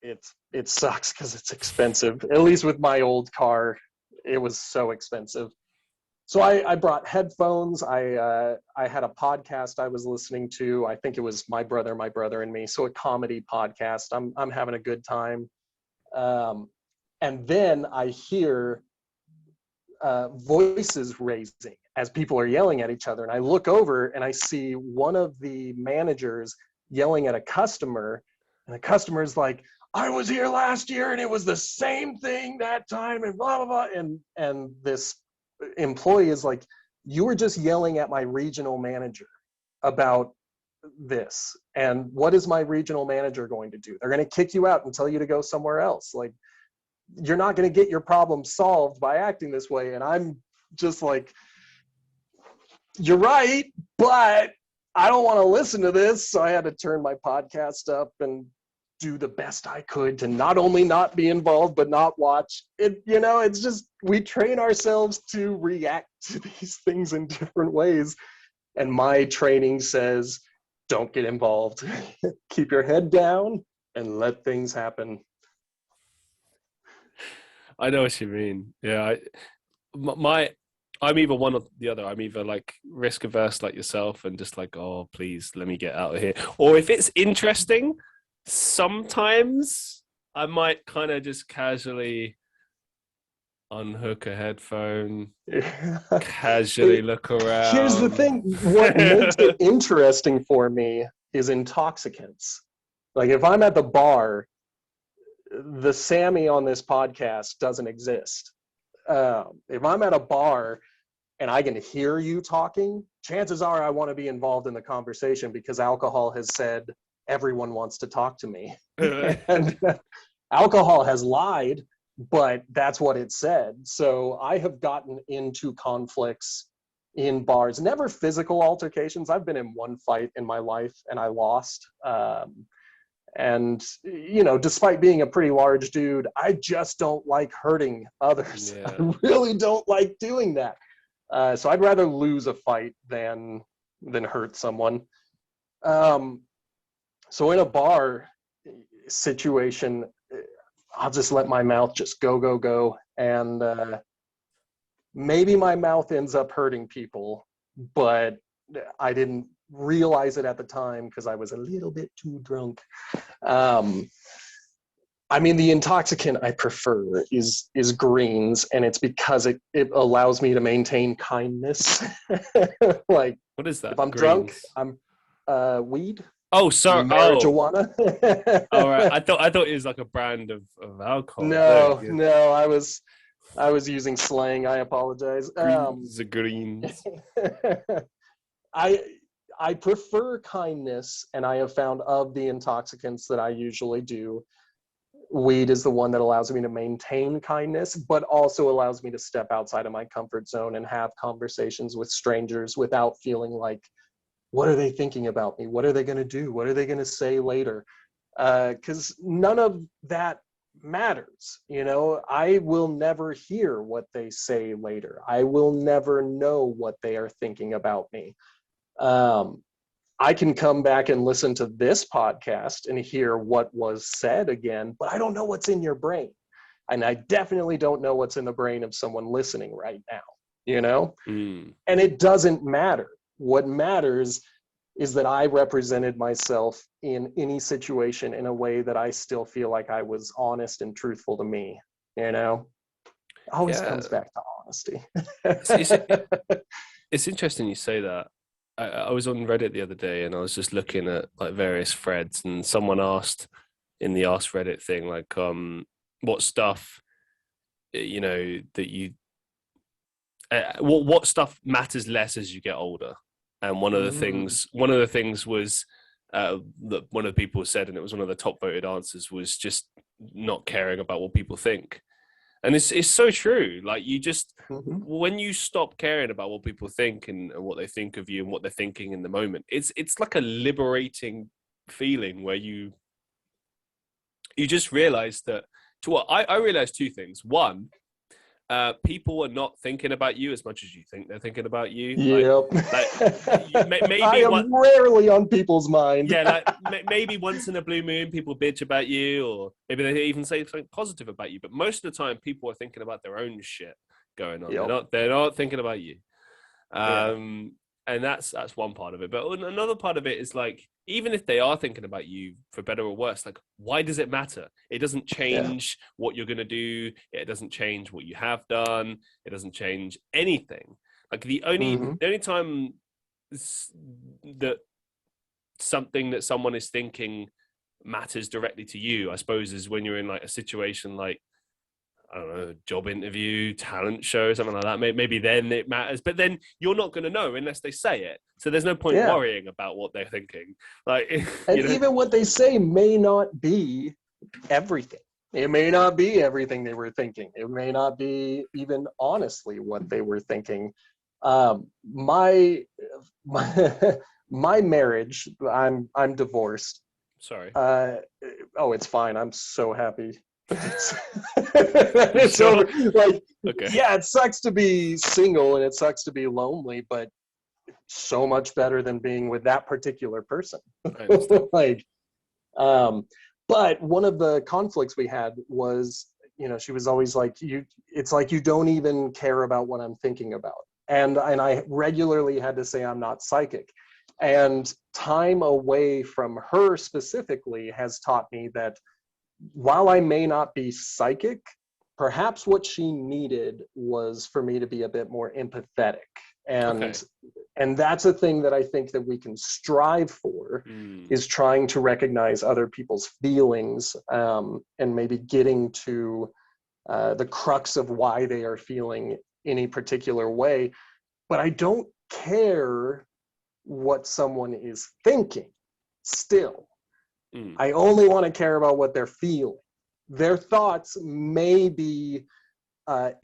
It sucks because it's expensive. At least with my old car, it was so expensive. So I brought headphones. I had a podcast I was listening to. I think it was My Brother and Me. So a comedy podcast. I'm having a good time. And then I hear voices raising as people are yelling at each other. And I look over and I see one of the managers yelling at a customer. And the customer's like, I was here last year and it was the same thing that time and blah, blah, blah. And this employee is like, you were just yelling at my regional manager about this. And what is my regional manager going to do? They're going to kick you out and tell you to go somewhere else. Like, you're not going to get your problem solved by acting this way. And I'm just like, you're right, but I don't want to listen to this. So I had to turn my podcast up and do the best I could to not only not be involved, but not watch it. It's just, we train ourselves to react to these things in different ways. And my training says, don't get involved. Keep your head down and let things happen. I know what you mean. Yeah, I'm either one or the other. I'm either like risk averse like yourself and just like, oh, please let me get out of here. Or if it's interesting, sometimes I might kind of just casually unhook a headphone, casually look around. Here's the thing. What makes it interesting for me is intoxicants. Like, if I'm at the bar, the Sammy on this podcast doesn't exist. If I'm at a bar and I can hear you talking, chances are I want to be involved in the conversation, because alcohol has said everyone wants to talk to me. And alcohol has lied, but that's what it said. So I have gotten into conflicts in bars, never physical altercations. I've been in one fight in my life and I lost. And, you know, despite being a pretty large dude, I just don't like hurting others. Yeah. I really don't like doing that. So I'd rather lose a fight than hurt someone. So in a bar situation, I'll just let my mouth just go. And maybe my mouth ends up hurting people, but I didn't realize it at the time because I was a little bit too drunk. I mean, the intoxicant I prefer is greens, and it's because it allows me to maintain kindness. Like, what is that? If I'm Greens. drunk, I'm weed. Oh, sorry. Marijuana. Oh, right. I thought it was like a brand of alcohol. No. I was using slang. I apologize. The greens. I prefer kindness, and I have found of the intoxicants that I usually do, weed is the one that allows me to maintain kindness, but also allows me to step outside of my comfort zone and have conversations with strangers without feeling like, what are they thinking about me? What are they going to do? What are they going to say later? Because none of that matters. You know, I will never hear what they say later. I will never know what they are thinking about me. I can come back and listen to this podcast and hear what was said again, but I don't know what's in your brain. And I definitely don't know what's in the brain of someone listening right now, you know? And it doesn't matter. What matters is that I represented myself in any situation in a way that I still feel like I was honest and truthful to me, you know? It always comes back to honesty. It's interesting you say that. I was on Reddit the other day and I was just looking at like various threads, and someone asked in the Ask Reddit thing, like, what stuff, you know, that you, what stuff matters less as you get older. And one of the things was that one of the people said, and it was one of the top voted answers, was just not caring about what people think. And it's so true. Like, you just, when you stop caring about what people think and what they think of you and what they're thinking in the moment, it's like a liberating feeling where you just realize that, I realized two things. One, people are not thinking about you as much as you think they're thinking about you. Yep. Maybe I am rarely on people's mind. Yeah, like maybe once in a blue moon, people bitch about you, or maybe they even say something positive about you. But most of the time, people are thinking about their own shit going on. Yep. They're not thinking about you. And that's one part of it. But another part of it is, like, even if they are thinking about you for better or worse, like, why does it matter? It doesn't change what you're going to do. It doesn't change what you have done. It doesn't change anything. Like, the only time that something that someone is thinking matters directly to you, I suppose, is when you're in like a situation like, I don't know, job interview, talent show, something like that. Maybe then it matters, but then you're not going to know unless they say it. So there's no point worrying about what they're thinking. Like, and even what they say may not be everything. It may not be everything they were thinking. It may not be even honestly what they were thinking. My marriage, I'm divorced. Sorry. It's fine. I'm so happy. It's over. Like, yeah, it sucks to be single and it sucks to be lonely, but so much better than being with that particular person. Like, but one of the conflicts we had was, you know, she was always like, it's like you don't even care about what I'm thinking about. And I regularly had to say I'm not psychic. And time away from her specifically has taught me that while I may not be psychic, perhaps what she needed was for me to be a bit more empathetic. And that's a thing that I think that we can strive for, is trying to recognize other people's feelings, and maybe getting to the crux of why they are feeling any particular way. But I don't care what someone is thinking still. I only want to care about what they're feeling. Their thoughts may be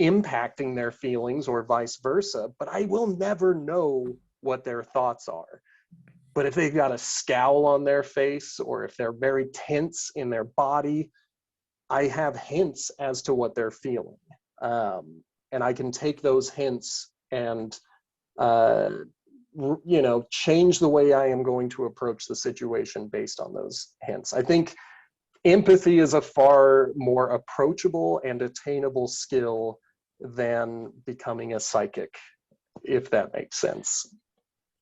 impacting their feelings or vice versa, but I will never know what their thoughts are. But if they've got a scowl on their face, or if they're very tense in their body, I have hints as to what they're feeling. And I can take those hints and, change the way I am going to approach the situation based on those hints. I think empathy is a far more approachable and attainable skill than becoming a psychic, if that makes sense.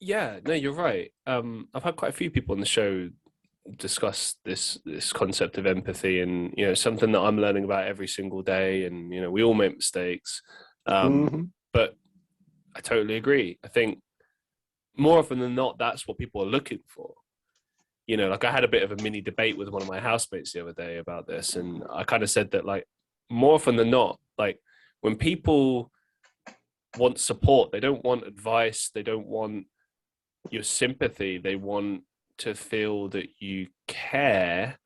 Yeah, no, you're right. I've had quite a few people on the show discuss this concept of empathy, and something that I'm learning about every single day. And we all make mistakes, but I totally agree. I think more often than not, that's what people are looking for. Like I had a bit of a mini debate with one of my housemates the other day about this, and I kind of said that, like, more often than not, like, when people want support, they don't want advice, they don't want your sympathy, they want to feel that you care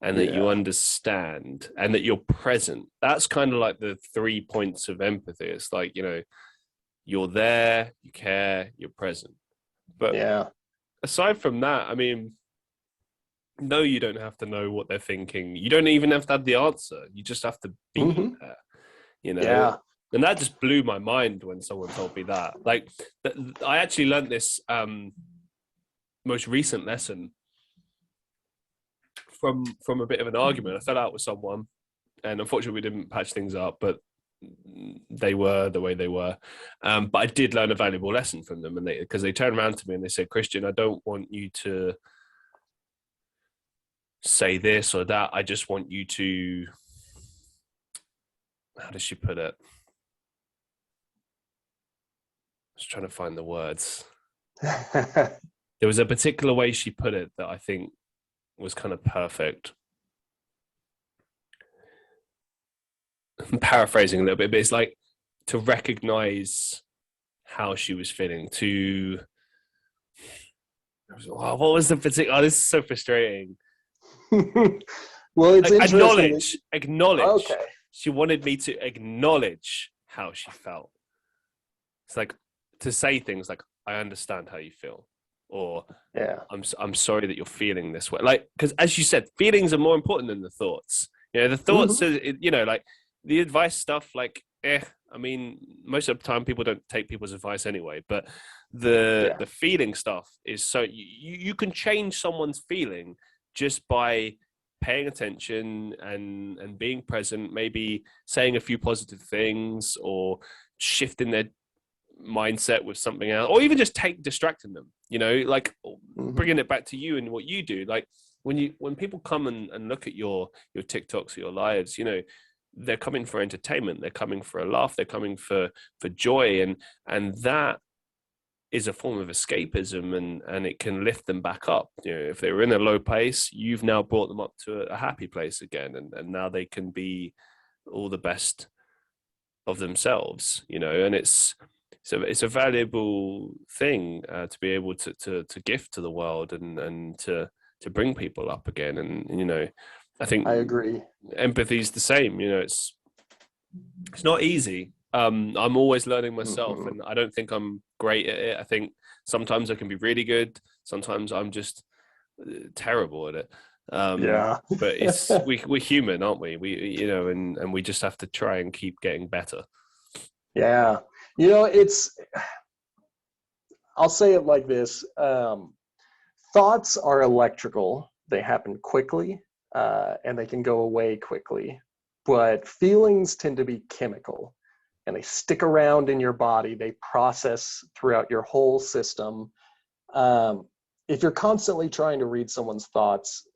and that you understand and that you're present. That's kind of like the 3 points of empathy. It's like, you're there, you care, you're present. But aside from that, I mean, no, you don't have to know what they're thinking. You don't even have to have the answer. You just have to be there, And that just blew my mind when someone told me that. Like, I actually learned this most recent lesson from a bit of an argument. I fell out with someone, and unfortunately we didn't patch things up, but they were the way they were. But I did learn a valuable lesson from them, and because they turned around to me and they said, "Christian, I don't want you to say this or that. I just want you to," how does she put it? I was trying to find the words. There was a particular way she put it that I think was kind of perfect. I'm paraphrasing a little bit, but it's like to recognize how she was feeling. What was the particular? Oh, this is so frustrating. Well, it's like, interesting. Acknowledge. Okay. She wanted me to acknowledge how she felt. It's like to say things like, "I understand how you feel," or I'm sorry that you're feeling this way. Like, because as you said, feelings are more important than the thoughts. The thoughts are, like the advice stuff, like, I mean, most of the time people don't take people's advice anyway, but the feeling stuff is so you can change someone's feeling just by paying attention and being present, maybe saying a few positive things or shifting their mindset with something else, or even just distracting them, like bringing it back to you and what you do. Like when people come and look at your TikToks or your lives, they're coming for entertainment, they're coming for a laugh, they're coming for joy, and that is a form of escapism, and it can lift them back up. If they were in a low place, you've now brought them up to a happy place again, and now they can be all the best of themselves, and it's a valuable thing to be able to gift to the world and to bring people up again. And I think I agree. Empathy is the same. It's not easy. I'm always learning myself, and I don't think I'm great at it. I think sometimes I can be really good. Sometimes I'm just terrible at it. But we're human, aren't we? We and we just have to try and keep getting better. Yeah. I'll say it like this. Thoughts are electrical. They happen quickly, and they can go away quickly. But feelings tend to be chemical, and they stick around in your body. They process throughout your whole system. If you're constantly trying to read someone's thoughts,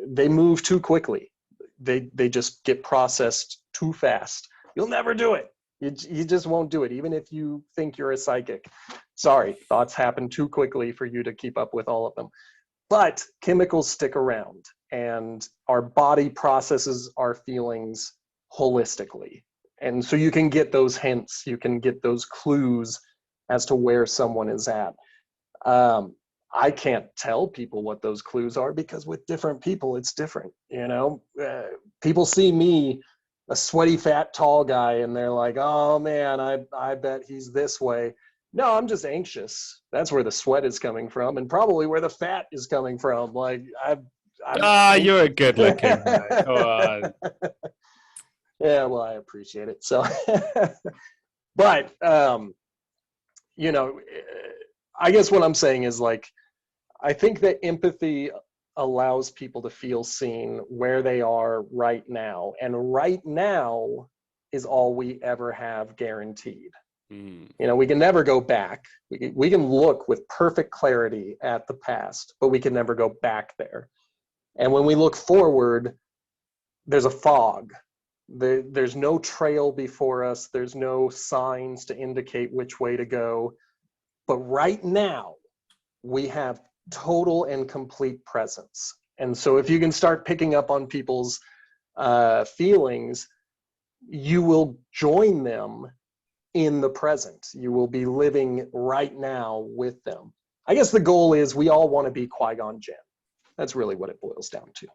they move too quickly. They just get processed too fast. You'll never do it. You just won't do it, even if you think you're a psychic. Sorry, thoughts happen too quickly for you to keep up with all of them. But chemicals stick around, and our body processes our feelings holistically. And so you can get those hints, you can get those clues as to where someone is at. I can't tell people what those clues are because with different people, it's different. People see me a sweaty, fat, tall guy, and they're like, oh man, I bet he's this way. No, I'm just anxious. That's where the sweat is coming from, and probably where the fat is coming from. Like you're a good looking guy. Come on. Yeah, well, I appreciate it. So, but you know, I guess what I'm saying is, like, I think that empathy allows people to feel seen where they are right now, and right now is all we ever have guaranteed. You know, we can never go back. We can look with perfect clarity at the past, but we can never go back there. And when we look forward, there's a fog. There's no trail before us. There's no signs to indicate which way to go. But right now, we have total and complete presence. And so if you can start picking up on people's feelings, you will join them in the present. You will be living right now with them. I guess the goal is we all want to be Qui-Gon Jinn. That's really what it boils down to.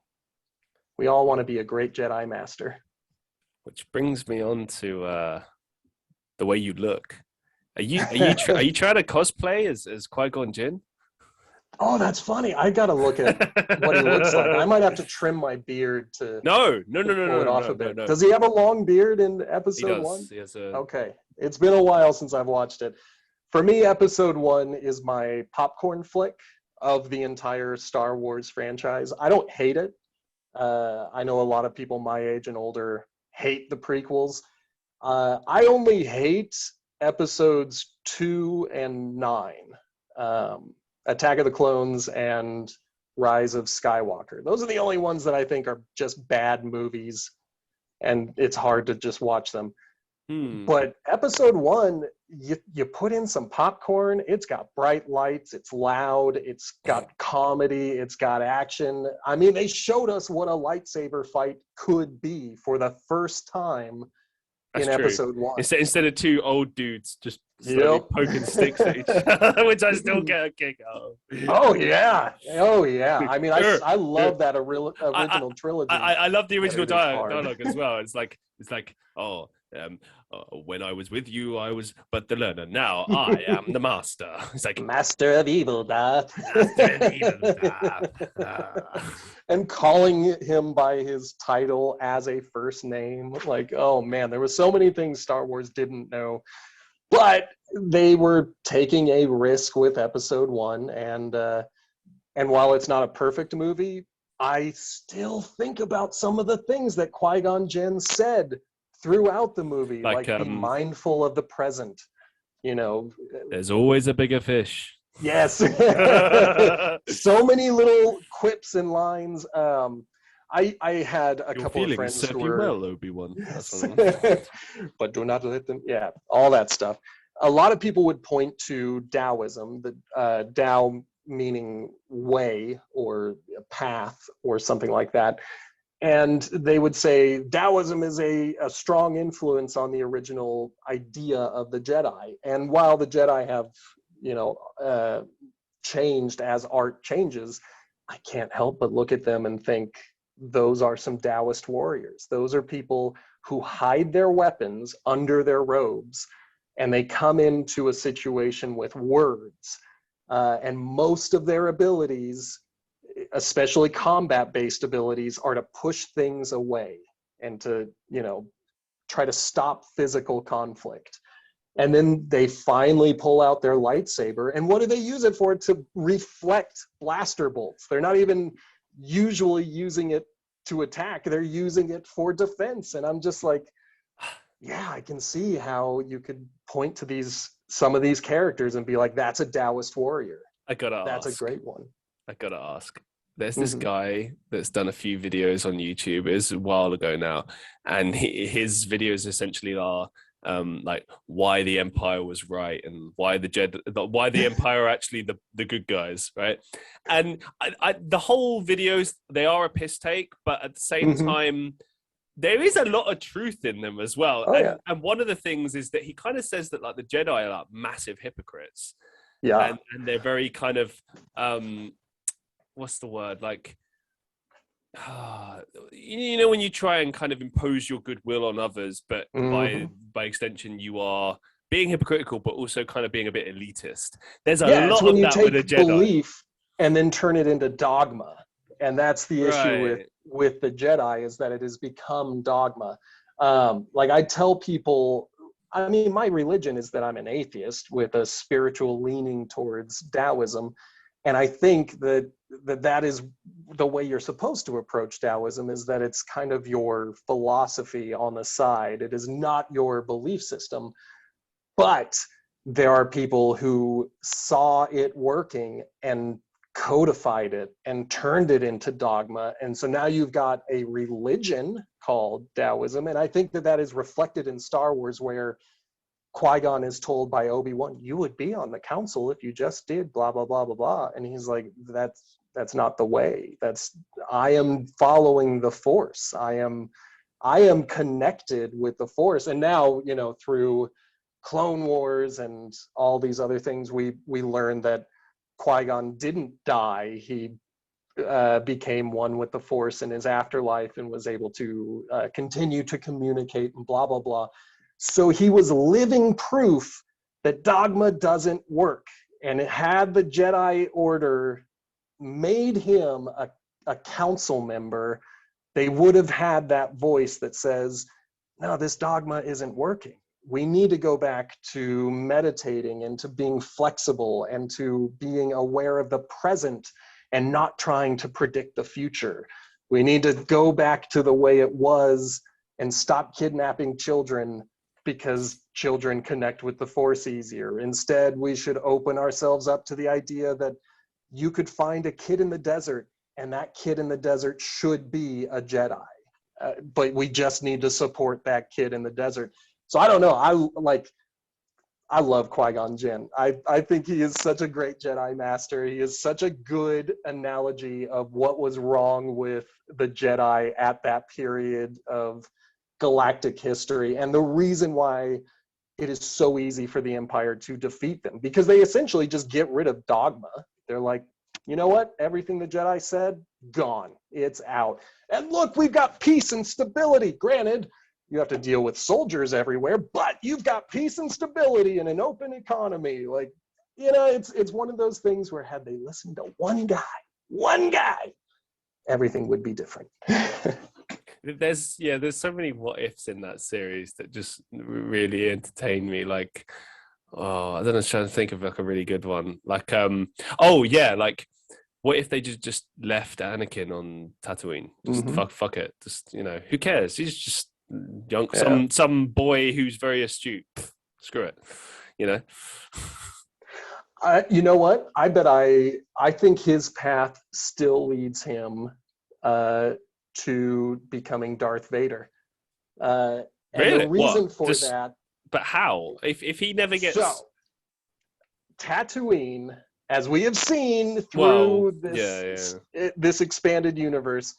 We all want to be a great Jedi Master. Which brings me on to the way you look. Are you trying to cosplay as Qui-Gon Jinn? Oh, that's funny. I gotta look at what he looks like. I might have to trim my beard to No. pull it off a bit. Does he have a long beard in episode 1? He has Okay. It's been a while since I've watched it. For me, episode 1 is my popcorn flick of the entire Star Wars franchise. I don't hate it. I know a lot of people my age and older hate the prequels. I only hate episodes 2 and 9. Attack of the Clones and Rise of Skywalker. Those are the only ones that I think are just bad movies, and it's hard to just watch them. But episode 1, you put in some popcorn, it's got bright lights, it's loud, it's got comedy, it's got action. I mean, they showed us what a lightsaber fight could be for the first time in episode 1. Instead of two old dudes just poking sticks at each other, which I still get a kick out of. Oh yeah. I mean, I love that original trilogy. I love the original dialogue as well. It's like, when I was with you, I was but the learner. Now I am the master. It's like Master of Evil, and calling him by his title as a first name. Like, oh man, there were so many things Star Wars didn't know, but they were taking a risk with episode 1. And while it's not a perfect movie, I still think about some of the things that Qui-Gon Jinn said throughout the movie, like be mindful of the present. You know, there's always a bigger fish. Yes. So many little quips and lines. I had a couple of friends who were well, Obi-Wan. Yes. But do not let them. Yeah, all that stuff. A lot of people would point to Daoism, the Dao meaning way or path or something like that. And they would say Daoism is a strong influence on the original idea of the Jedi. And while the Jedi have, changed as art changes, I can't help but look at them and think those are some Taoist warriors. Those are people who hide their weapons under their robes, and they come into a situation with words. And most of their abilities, especially combat-based abilities, are to push things away and to, try to stop physical conflict. And then they finally pull out their lightsaber, and what do they use it for? To reflect blaster bolts. They're not even usually using it to attack. They're using it for defense. And I'm just like, yeah, I can see how you could point to some of these characters and be like, that's a Taoist warrior. That's a great one. I gotta ask. There's this guy that's done a few videos on YouTube. It was a while ago now, and his videos essentially are like why the Empire was right and why the Empire are actually the good guys, right? And the whole videos, they are a piss take, but at the same time, there is a lot of truth in them as well. And one of the things is that he kind of says that like the Jedi are like massive hypocrites. Yeah, and they're very kind of what's the word, like you know, when you try and kind of impose your goodwill on others, but by extension, you are being hypocritical, but also kind of being a bit elitist. There's a it's lot when of you that with a take Jedi. belief and then turn it into dogma. And that's the issue Right. with the Jedi, is that it has become dogma. Like I tell people, I mean, my religion is that I'm an atheist with a spiritual leaning towards Daoism. And I think that is the way you're supposed to approach Daoism, is that it's kind of your philosophy on the side. It is not your belief system. But there are people who saw it working and codified it and turned it into dogma. And so now you've got a religion called Daoism. And I think that is reflected in Star Wars, where Qui-Gon is told by Obi-Wan, you would be on the council if you just did blah, blah, blah, blah, blah. And he's like, that's not the way. I am following the Force. I am connected with the Force. And now, you know, through Clone Wars and all these other things, we learned that Qui-Gon didn't die. He became one with the Force in his afterlife and was able to continue to communicate and blah, blah, blah. So he was living proof that dogma doesn't work. And had the Jedi Order made him a council member, they would have had that voice that says, no, this dogma isn't working. We need to go back to meditating and to being flexible and to being aware of the present and not trying to predict the future. We need to go back to the way it was and stop kidnapping children because children connect with the Force easier. Instead, we should open ourselves up to the idea that you could find a kid in the desert, and that kid in the desert should be a Jedi. But we just need to support that kid in the desert. So I don't know. I love Qui-Gon Jinn. I think he is such a great Jedi Master. He is such a good analogy of what was wrong with the Jedi at that period of galactic history, and the reason why it is so easy for the Empire to defeat them, because they essentially just get rid of dogma. They're like, you know what? Everything the Jedi said, gone. It's out. And look, we've got peace and stability. Granted, you have to deal with soldiers everywhere, but you've got peace and stability and an open economy. Like, you know, it's one of those things where had they listened to one guy, everything would be different. There's so many what ifs in that series that just really entertain me. Like, I don't know, I was trying to think of like a really good one. Like, like, what if they just left Anakin on Tatooine? Just fuck it. Just, you know, who cares? He's just young, some boy who's very astute. Screw it, you know. You know what? I bet I think his path still leads him to becoming Darth Vader. And really? the reason for that. But how? If he never gets... So, Tatooine, as we have seen through this expanded universe,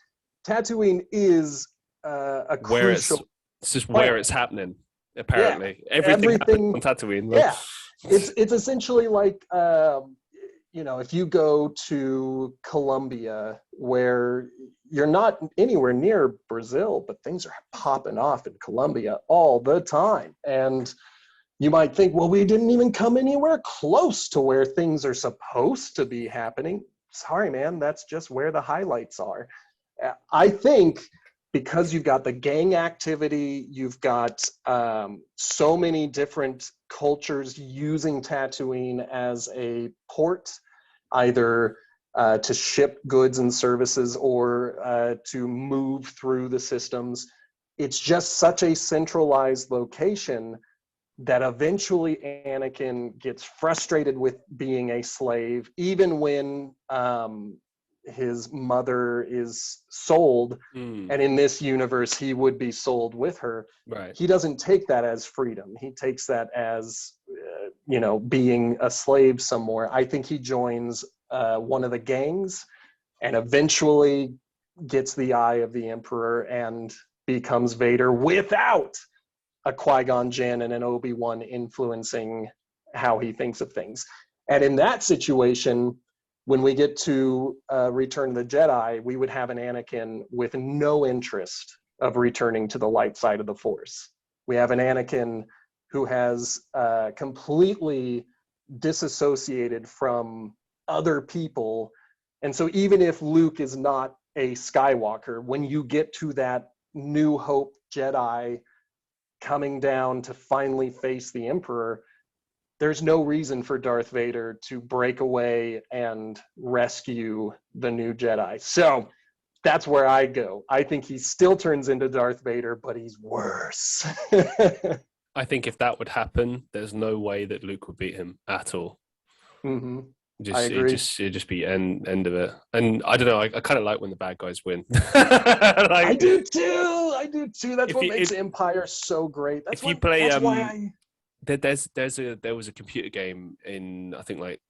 Tatooine is a crucial... It's just where it's happening, apparently. Yeah, everything on Tatooine. Like... Yeah, it's essentially like... you know, if you go to Colombia, where you're not anywhere near Brazil, but things are popping off in Colombia all the time. And you might think, well, we didn't even come anywhere close to where things are supposed to be happening. Sorry, man, that's just where the highlights are. I think because you've got the gang activity, you've got so many different cultures using Tatooine as a port, either to ship goods and services or to move through the systems. It's just such a centralized location that eventually Anakin gets frustrated with being a slave, even when his mother is sold, and in this universe he would be sold with her. Right. He doesn't take that as freedom. He takes that as being a slave somewhere. I think he joins one of the gangs and eventually gets the eye of the Emperor and becomes Vader without a Qui-Gon Jinn and an Obi-Wan influencing how he thinks of things. And in that situation, when we get to Return of the Jedi, we would have an Anakin with no interest of returning to the light side of the Force. We have an Anakin who has completely disassociated from other people. And so even if Luke is not a Skywalker, when you get to that New Hope Jedi coming down to finally face the Emperor, there's no reason for Darth Vader to break away and rescue the new Jedi. So that's where I go. I think he still turns into Darth Vader, but he's worse. I think if that would happen, there's no way that Luke would beat him at all. Mm-hmm. I agree. It'd just be end of it. And I don't know. I kind of like when the bad guys win. I do too. That's what makes Empire so great. That's why there was a computer game in, I think, like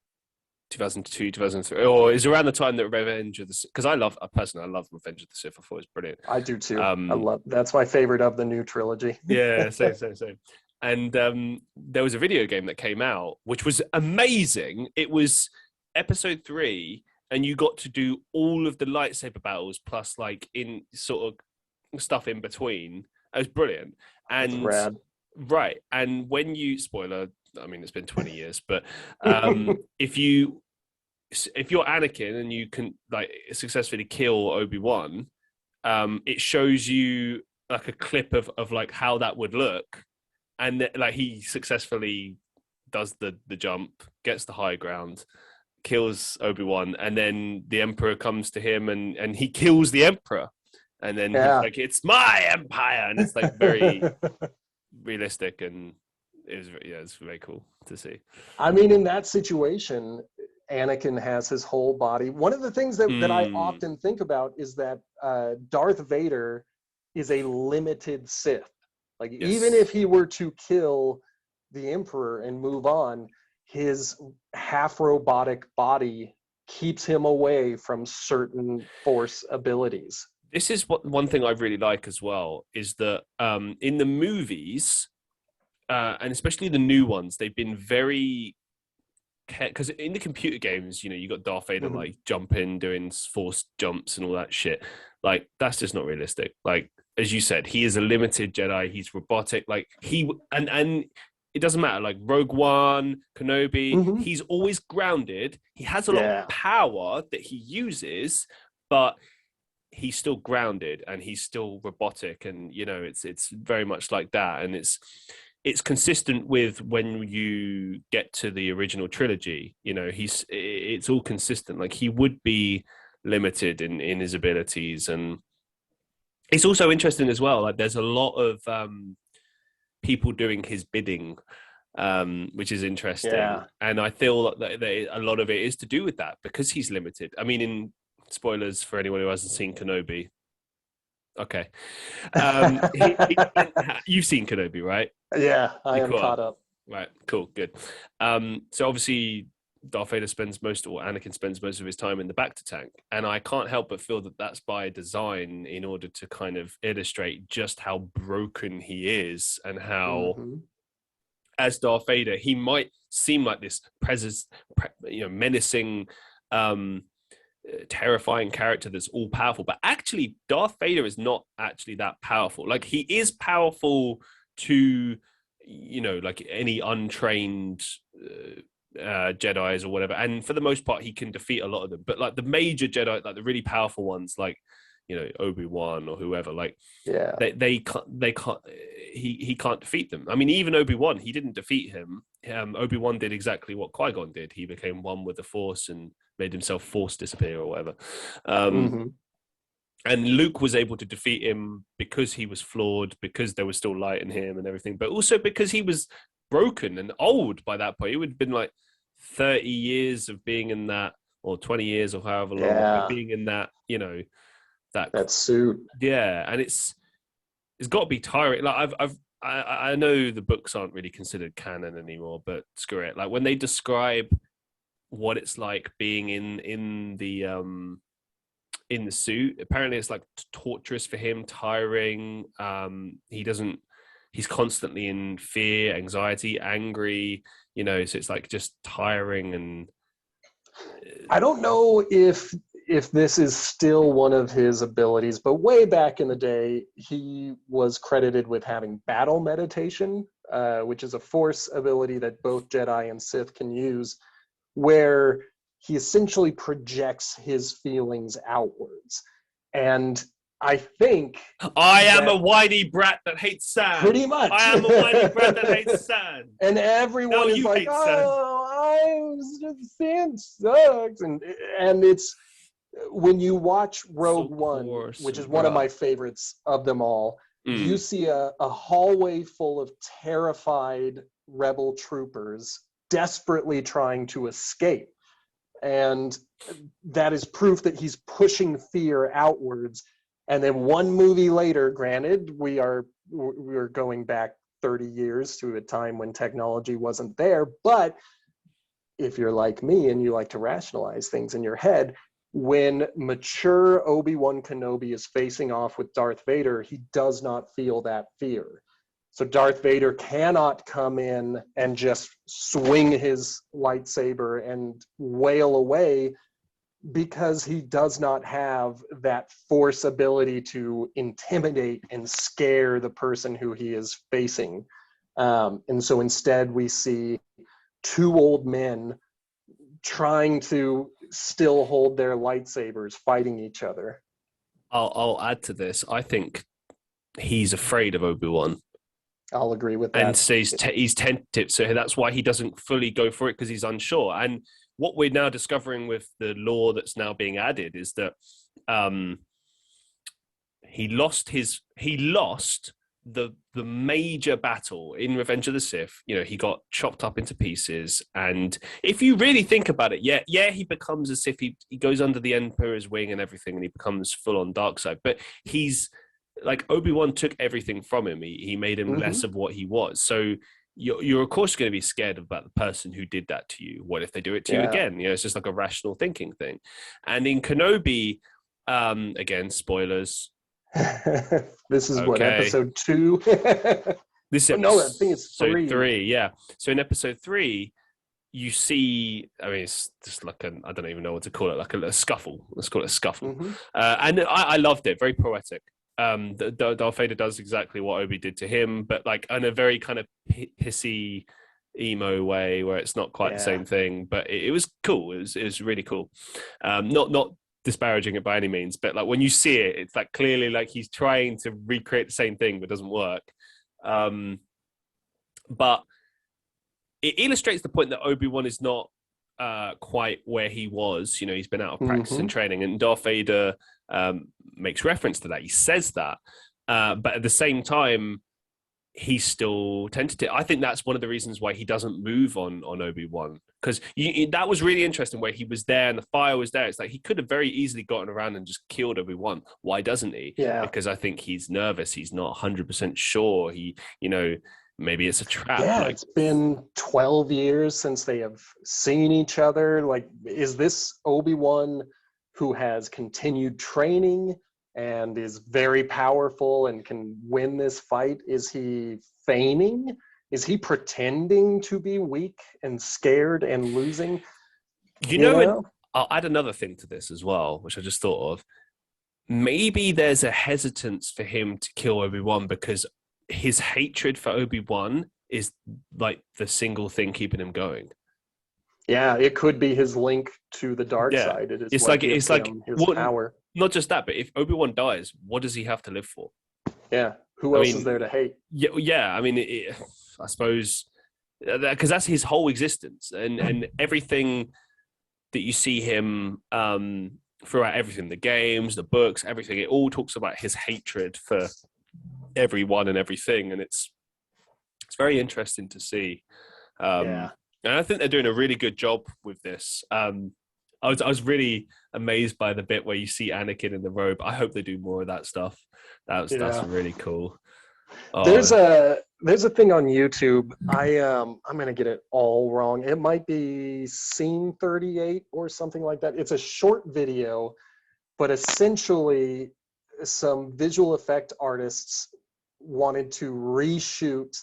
2002, 2003, or is around the time that Revenge of the Sith, because I love Revenge of the Sith. I thought it was brilliant. I do too. That's my favorite of the new trilogy. Yeah, same. And there was a video game that came out, which was amazing. It was episode 3, and you got to do all of the lightsaber battles, plus like in sort of stuff in between. It was brilliant. And that's rad. Right. And when you, spoiler, I mean, it's been 20 years, but if you're Anakin and you can like successfully kill Obi-Wan, it shows you like a clip of like how that would look. And like he successfully does the jump, gets the high ground, kills Obi-Wan, and then the Emperor comes to him and he kills the Emperor. And then he's like, it's my empire. And it's like very realistic, and it's very cool to see. I mean, in that situation, Anakin has his whole body. One of the things that I often think about is that Darth Vader is a limited Sith. Like, even if he were to kill the Emperor and move on, his half-robotic body keeps him away from certain Force abilities. This is one thing I really like as well, is that in the movies, and especially the new ones, they've been very... Because in the computer games, you got Darth Vader like jumping, doing force jumps and all that shit. Like, that's just not realistic. Like, as you said, he is a limited Jedi. He's robotic. Like, and it doesn't matter. Like Rogue One, Kenobi, he's always grounded. He has a lot of power that he uses, but he's still grounded and he's still robotic. And it's very much like that. And it's consistent with when you get to the original trilogy. It's all consistent. Like, he would be limited in his abilities. And it's also interesting as well, like there's a lot of people doing his bidding, which is interesting. And I feel that a lot of it is to do with that, because he's limited. I mean, in spoilers for anyone who hasn't seen Kenobi, okay, you've seen Kenobi, right? Yeah, I am caught up. Right, cool, good. So obviously Anakin spends most of his time in the Bacta tank, and I can't help but feel that that's by design, in order to kind of illustrate just how broken he is, and how as Darth Vader he might seem like this menacing, terrifying character that's all powerful, but actually Darth Vader is not actually that powerful. Like, he is powerful to like any untrained Jedis or whatever, and for the most part he can defeat a lot of them. But like the major Jedi, like the really powerful ones, like Obi-Wan or whoever, like they can't he can't defeat them. I mean, even Obi-Wan, he didn't defeat him. Obi-Wan did exactly what Qui-Gon did. He became one with the Force and made himself Force disappear or whatever. And Luke was able to defeat him because he was flawed, because there was still light in him and everything, but also because he was broken and old by that point. It would have been like 30 years of being in that, or 20 years or however long of being in that, that suit. Yeah, and it's got to be tiring. Like I know the books aren't really considered canon anymore, but screw it. Like, when they describe what it's like being in the suit, apparently it's like torturous for him, tiring. He's constantly in fear, anxiety, angry, so it's like just tiring. And I don't know if this is still one of his abilities, but way back in the day, he was credited with having battle meditation, which is a force ability that both Jedi and Sith can use, where he essentially projects his feelings outwards. And I think I am a whiny brat that hates sand. Pretty much. I am a whiny brat that hates sand. And everyone is like, sand sucks. And it's, when you watch Rogue One, which is one of my favorites of them all, you see a hallway full of terrified rebel troopers desperately trying to escape. And that is proof that he's pushing fear outwards. And then one movie later, granted, we're going back 30 years to a time when technology wasn't there. But if you're like me and you like to rationalize things in your head, when mature Obi-Wan Kenobi is facing off with Darth Vader, he does not feel that fear. So Darth Vader cannot come in and just swing his lightsaber and wail away, because he does not have that force ability to intimidate and scare the person who he is facing. And so instead we see two old men trying to still hold their lightsabers, fighting each other. I'll add to this. I think he's afraid of Obi-Wan. I'll agree with that. And so he's tentative. So that's why he doesn't fully go for it, because he's unsure. And what we're now discovering with the lore that's now being added is that he lost the major battle in Revenge of the Sith. You know, he got chopped up into pieces. And if you really think about it, yeah, he becomes a Sith. He goes under the Emperor's wing and everything, and he becomes full on dark side. But he's like, Obi-Wan took everything from him. He made him less of what he was. So you're of course going to be scared about the person who did that to you. What if they do it to you again? You know, it's just like a rational thinking thing. And in Kenobi, again, spoilers. This is what, episode 2? No, I think it's 3. So 3, yeah. So in episode 3, you see, I mean, it's just like I don't even know what to call it, like a scuffle. Let's call it a scuffle. And I loved it. Very poetic. Darth Vader does exactly what Obi did to him, but like in a very kind of pissy, emo way, where it's not quite the same thing. But it was cool. It was really cool. Not disparaging it by any means, but like when you see it, it's like clearly like he's trying to recreate the same thing, but it doesn't work. But it illustrates the point that Obi-Wan is not quite where he was. You know, he's been out of practice and training, and Darth Vader makes reference to that. He says that, but at the same time, he's still tentative. I think that's one of the reasons why he doesn't move on Obi-Wan, because that was really interesting, where he was there and the fire was there. It's like he could have very easily gotten around and just killed Obi-Wan. Why doesn't he? Yeah. Because I think he's nervous. He's not 100% sure. Maybe it's a trap. Yeah, it's been 12 years since they have seen each other. Like, is this Obi-Wan who has continued training and is very powerful and can win this fight? Is he feigning? Is he pretending to be weak and scared and losing? You know? I'll add another thing to this as well, which I just thought of. Maybe there's a hesitance for him to kill Obi-Wan because his hatred for Obi-Wan is like the single thing keeping him going. Yeah, it could be his link to the dark side. It's like his power. Not just that, but if Obi-Wan dies, what does he have to live for? Yeah, who else is there to hate? Yeah. I mean, I suppose because that's his whole existence, and everything that you see him throughout everything, the games, the books, everything, it all talks about his hatred for everyone and everything, and it's very interesting to see. And I think they're doing a really good job with this. I was really amazed by the bit where you see Anakin in the robe. I hope they do more of that stuff. That's really cool. There's a thing on YouTube. I'm gonna get it all wrong. It might be Scene 38 or something like that. It's a short video, but essentially some visual effect artists wanted to reshoot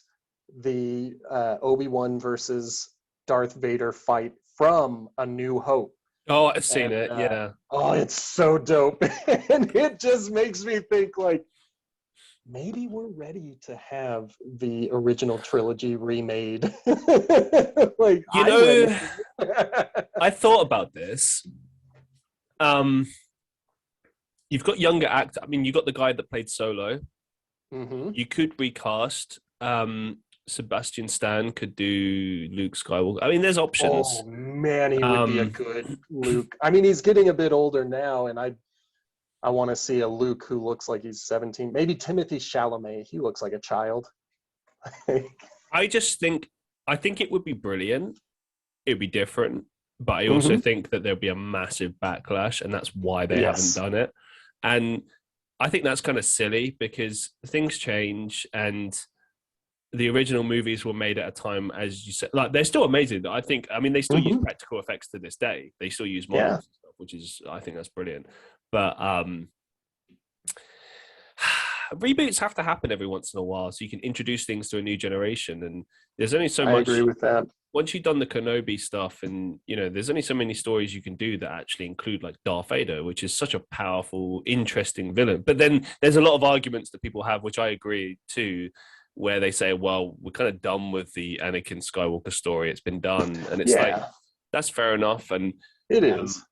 the Obi-Wan versus Darth Vader fight from A New Hope. Oh, I've seen And it. Yeah. oh, it's so dope. And it just makes me think like maybe we're ready to have the original trilogy remade. Like You I'm ready know, for it. I thought about this. Um, you've got younger actors. I mean, you got the guy that played Solo. Hmm. You could recast. Sebastian Stan could do Luke Skywalker. I mean, there's Oh options. man, he would be a Um, good Luke. I mean, he's getting a bit older now, and I want to see a Luke who looks like he's 17. Maybe Timothy Chalamet. He looks like a child. I just think I think it would be brilliant. It'd be different, but I also Hmm. think that there'll be a massive backlash, and that's why they haven't Yes. done it. And I think that's kind of silly because things change, and the original movies were made at a time, as you said, like they're still amazing. I think, I mean, they still use Hmm. practical effects to this day. They still use models Yeah. and stuff, which is, I think that's brilliant. But reboots have to happen every once in a while so you can introduce things to a new generation. And there's only so I agree much with that. once you've done the Kenobi stuff, and there's only so many stories you can do that actually include like Darth Vader, which is such a powerful, interesting villain. But then there's a lot of arguments that people have, which I agree to, where they say, well, we're kind of done with the Anakin Skywalker story. It's been done. And it's like, Yeah, that's fair enough. And it um, is.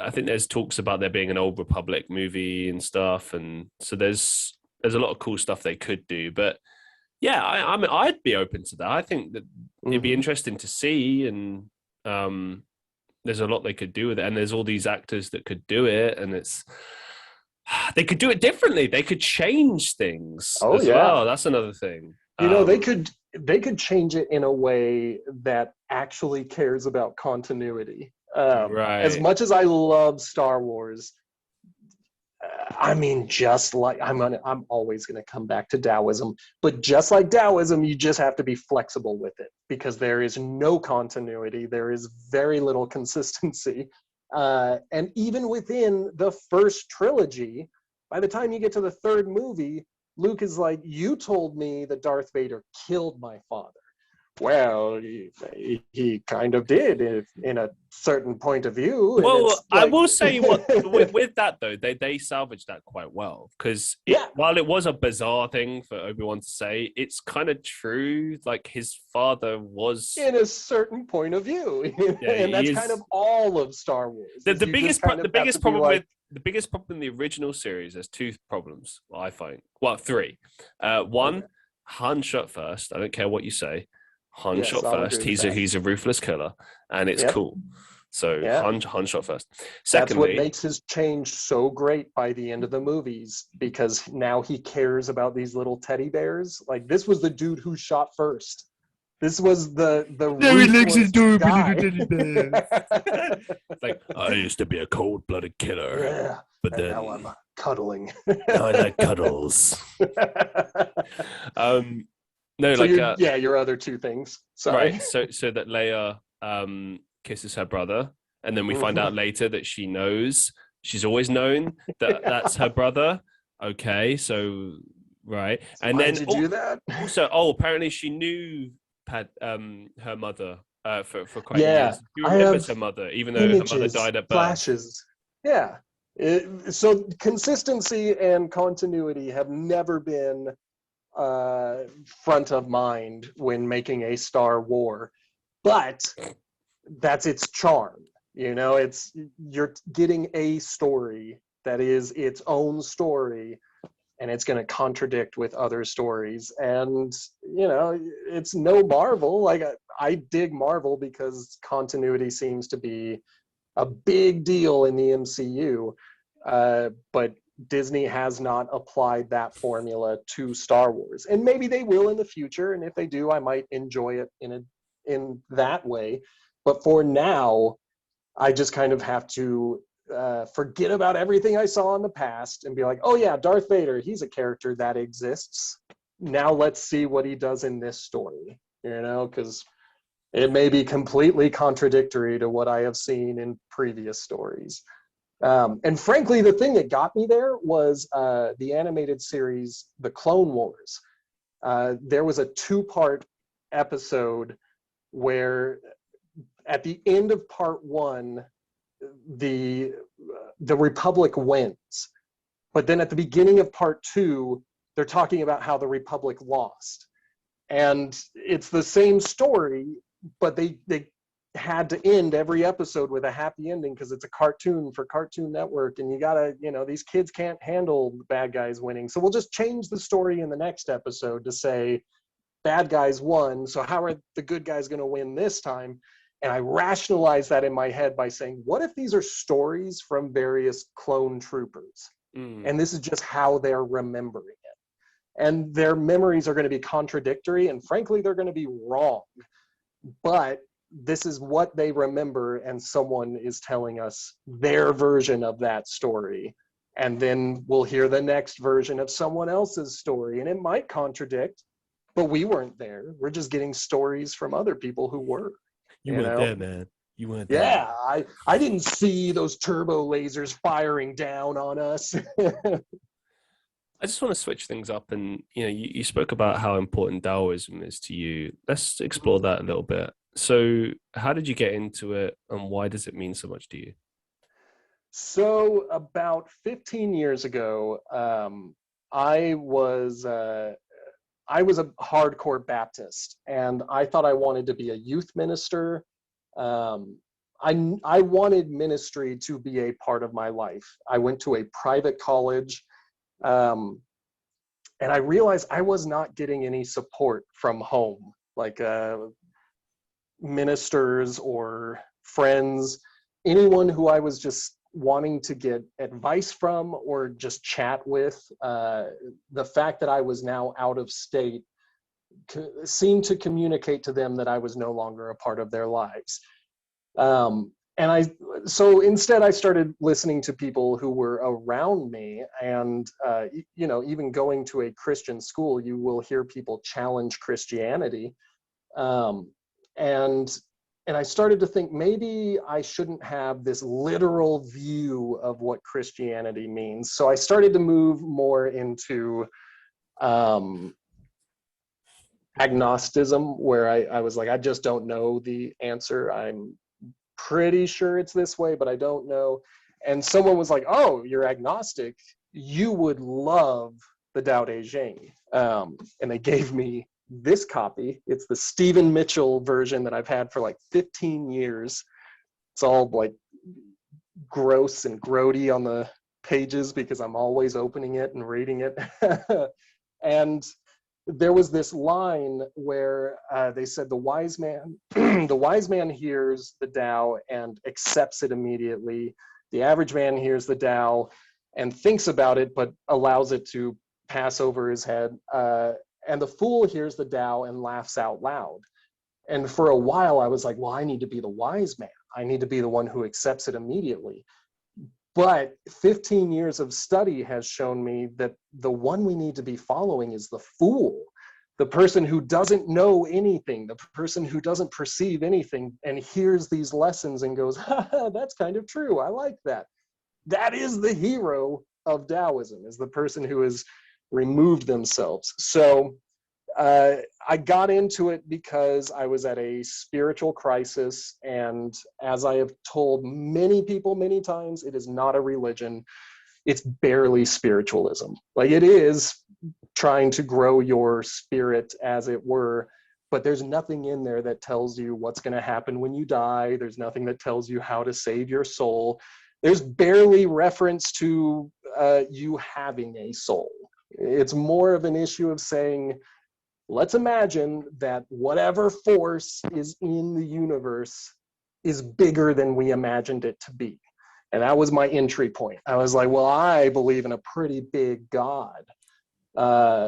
I think there's talks about there being an Old Republic movie and stuff. And so there's a lot of cool stuff they could do. But yeah, I'd be open to that. I think that it'd be Hmm. interesting to see, and there's a lot they could do with it, and there's all these actors that could do it, and it's they could do it differently. They could change things Oh as well. yeah. That's another thing. They could change it in a way that actually cares about continuity. As Right. much as I love Star Wars, I mean, just like I'm always gonna come back to Daoism, but just like Daoism, you just have to be flexible with it because there is no continuity, there is very little consistency, and even within the first trilogy, by the time you get to the third movie, Luke is like, "You told me that Darth Vader killed my father." Well, he kind of did in a certain point of view, and it's Well, I like, will say what with that though, they salvaged that quite well because yeah, while it was a bizarre thing for Obi-Wan to say, it's kind of true. Like his father was, in a certain point of view. yeah, And he that's kind is of all of Star Wars, is the you just biggest kind the of have to biggest be problem like, with the biggest problem in the original series. There's two problems I find. Well, three. One, okay, Han shot first. I don't care what you say. Han yes, shot I'll first. agree with that. He's a ruthless killer, and it's Yep. cool. So Yeah, Han shot first. that's what Secondly, makes his change so great by the end of the movies, because now he cares about these little teddy bears. Like, this was the dude who shot first. This was the now he licks his ruthless stupid little guy. teddy bears. It's like I used to be a cold-blooded killer, Yeah, but and now then I'm cuddling. I like cuddles. No, So like your other two things. right. Sorry. So that Leia kisses her brother, and then we find Mhm. out later that she knows. She's always known that that's her brother. Okay, so right, So and why'd then you do that? also, apparently she knew her mother for quite Yeah, years. She I have remembers her mother, even though her mother images, died at birth. flashes. Yeah. So consistency and continuity have never been front of mind when making a Star War, but that's its charm. It's you're getting a story that is its own story, and it's going to contradict with other stories. And it's no Marvel. Like, I dig Marvel because continuity seems to be a big deal in the MCU, but Disney has not applied that formula to Star Wars, and maybe they will in the future. And if they do, I might enjoy it in that way. But for now, I just kind of have to forget about everything I saw in the past and be like, oh yeah, Darth Vader, he's a character that exists. Now let's see what he does in this story, because it may be completely contradictory to what I have seen in previous stories. And frankly, the thing that got me there was the animated series, The Clone Wars. There was a 2-part episode where at the end of part 1, the Republic wins. But then at the beginning of part 2, they're talking about how the Republic lost. And it's the same story, but they had to end every episode with a happy ending because it's a cartoon for Cartoon Network, and you gotta, these kids can't handle the bad guys winning. So we'll just change the story in the next episode to say bad guys won, so how are the good guys gonna win this time? And I rationalized that in my head by saying, what if these are stories from various clone troopers? And this is just how they're remembering it. And their memories are going to be contradictory, and frankly, they're going to be wrong. But this is what they remember, and someone is telling us their version of that story. And then we'll hear the next version of someone else's story, and it might contradict, but we weren't there. We're just getting stories from other people who were. You weren't there, man. You weren't there. Yeah, I didn't see those turbo lasers firing down on us. I just want to switch things up, and you spoke about how important Daoism is to you. Let's explore that a little bit. So how did you get into it, and why does it mean so much to you? So about 15 years ago, I was a hardcore Baptist, and I thought I wanted to be a youth minister. I wanted ministry to be a part of my life. I went to a private college, and I realized I was not getting any support from home, like ministers or friends, anyone who I was just wanting to get advice from or just chat with. The fact that I was now out of state seemed to communicate to them that I was no longer a part of their lives. So instead I started listening to people who were around me, and, even going to a Christian school, you will hear people challenge Christianity. And I started to think maybe I shouldn't have this literal view of what Christianity means. So I started to move more into, agnosticism, where I was like, I just don't know the answer. I'm pretty sure it's this way, but I don't know. And someone was like, oh, you're agnostic, you would love the Daoism. And they gave me this copy. It's the Stephen Mitchell version that I've had for like 15 years. It's all like gross and grody on the pages because I'm always opening it and reading it. And there was this line where they said the wise man, the wise man hears the Tao and accepts it immediately. The average man hears the Tao and thinks about it, but allows it to pass over his head. And the fool hears the Tao and laughs out loud. And for a while I was like, well, I need to be the wise man. I need to be the one who accepts it immediately. But 15 years of study has shown me that the one we need to be following is the fool, the person who doesn't know anything, the person who doesn't perceive anything and hears these lessons and goes, that's kind of true. I like that. That is the hero of Daoism, is the person who has removed themselves. So I got into it because I was at a spiritual crisis, and as I have told many people many times, it is not a religion. It's barely spiritualism. Like, it is trying to grow your spirit, as it were, but there's nothing in there that tells you what's going to happen when you die. There's nothing that tells you how to save your soul. There's barely reference to you having a soul. It's more of an issue of saying, let's imagine that whatever force is in the universe is bigger than we imagined it to be. And that was my entry point. I was like, well, I believe in a pretty big God.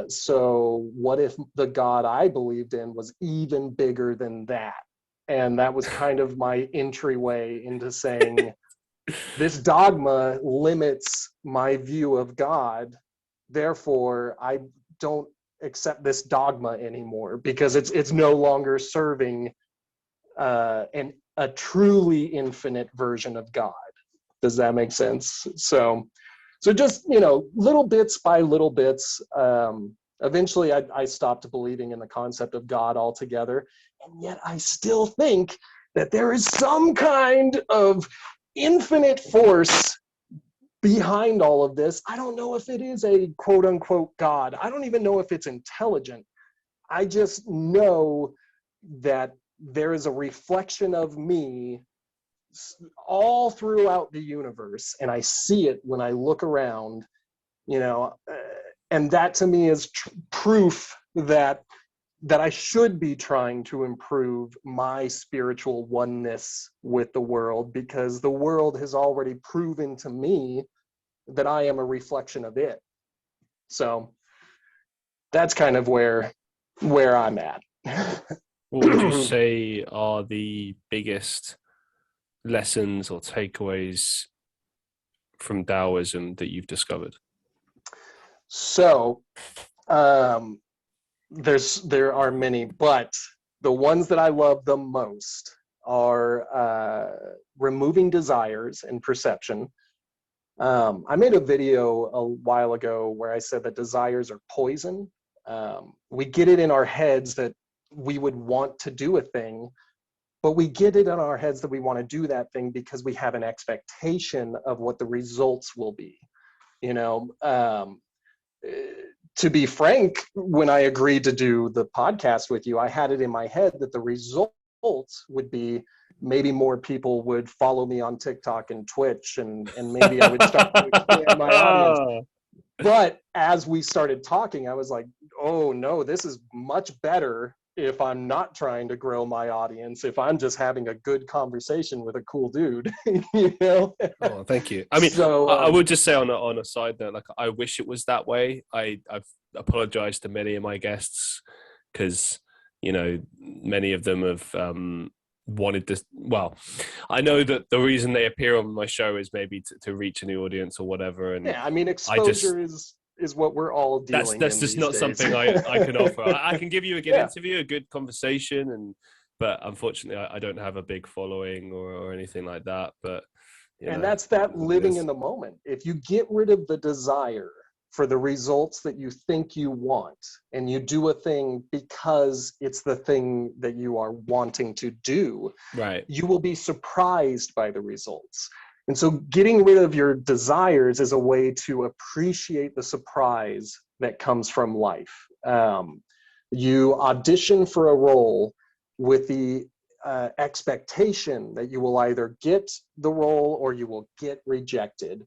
So what if the God I believed in was even bigger than that? And that was kind of my entryway into saying, this dogma limits my view of God. Therefore, I don't accept this dogma anymore, because it's no longer serving a truly infinite version of God. Does that make sense? So just, little bits by little bits, eventually I stopped believing in the concept of God altogether. And yet I still think that there is some kind of infinite force behind all of this. I don't know if it is a quote unquote God. I don't even know if it's intelligent. I just know that there is a reflection of me all throughout the universe, and I see it when I look around, and that to me is proof that I should be trying to improve my spiritual oneness with the world, because the world has already proven to me that I am a reflection of it. So that's kind of where I'm at. What would you say are the biggest lessons or takeaways from Daoism that you've discovered? So there are many, but the ones that I love the most are removing desires and perception. I made a video a while ago where I said that desires are poison. We get it in our heads that we would want to do a thing, but we get it in our heads that we want to do that thing because we have an expectation of what the results will be. To be frank, when I agreed to do the podcast with you, I had it in my head that the results would be maybe more people would follow me on TikTok and Twitch, and maybe I would start to expand my audience. But as we started talking, I was like, oh no, this is much better if I'm not trying to grow my audience, if I'm just having a good conversation with a cool dude. Oh, thank you. I mean, so I would just say on a side note, like, I wish it was that way. I've apologized to many of my guests because many of them have wanted this. Well, I know that the reason they appear on my show is maybe to reach a new audience or whatever. And yeah, I mean, exposure is what we're all dealing. That's just not days. Something I can offer. I can give you a good interview, a good conversation, but unfortunately, I don't have a big following or anything like that. But and that's that living in the moment. If you get rid of the desire for the results that you think you want, and you do a thing because it's the thing that you are wanting to do, right, you will be surprised by the results. And so getting rid of your desires is a way to appreciate the surprise that comes from life. You audition for a role with the expectation that you will either get the role or you will get rejected.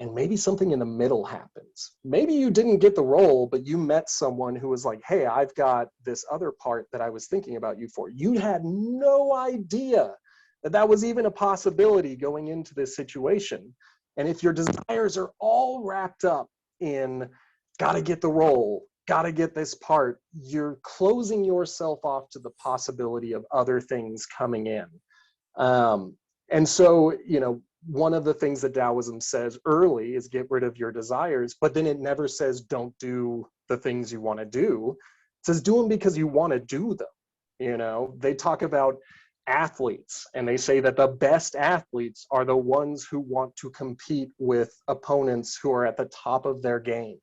And maybe something in the middle happens. Maybe you didn't get the role, but you met someone who was like, hey, I've got this other part that I was thinking about you for. You had no idea that was even a possibility going into this situation. And if your desires are all wrapped up in gotta get the role, gotta get this part, you're closing yourself off to the possibility of other things coming in. And so, one of the things that Daoism says early is get rid of your desires, but then it never says don't do the things you want to do. It says do them because you want to do them. They talk about athletes, and they say that the best athletes are the ones who want to compete with opponents who are at the top of their game,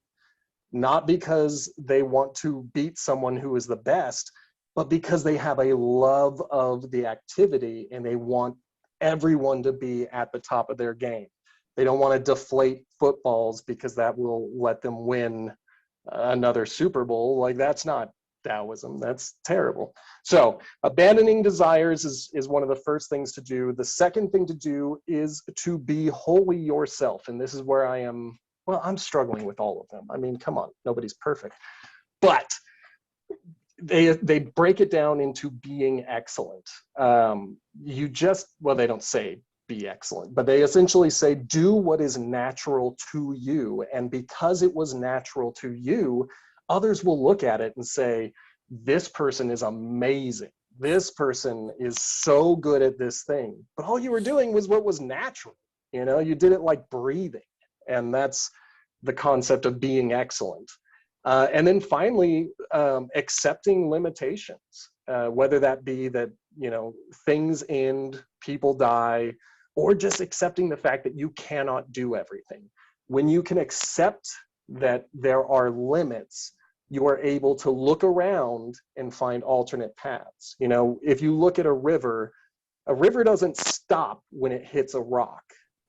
not because they want to beat someone who is the best, but because they have a love of the activity and they want everyone to be at the top of their game. They don't want to deflate footballs because that will let them win another Super Bowl. Like, that's not Daoism. That's terrible. So abandoning desires is one of the first things to do. The second thing to do is to be wholly yourself. And this is where I'm struggling with all of them. I mean, come on, nobody's perfect. But they break it down into being excellent. They don't say be excellent, but they essentially say do what is natural to you. And because it was natural to you, others will look at it and say, this person is amazing. This person is so good at this thing. But all you were doing was what was natural. You did it like breathing. And that's the concept of being excellent. And then finally, accepting limitations, whether that be that, things end, people die, or just accepting the fact that you cannot do everything. When you can accept that there are limits, you are able to look around and find alternate paths. If you look at a river, A river doesn't stop when it hits a rock.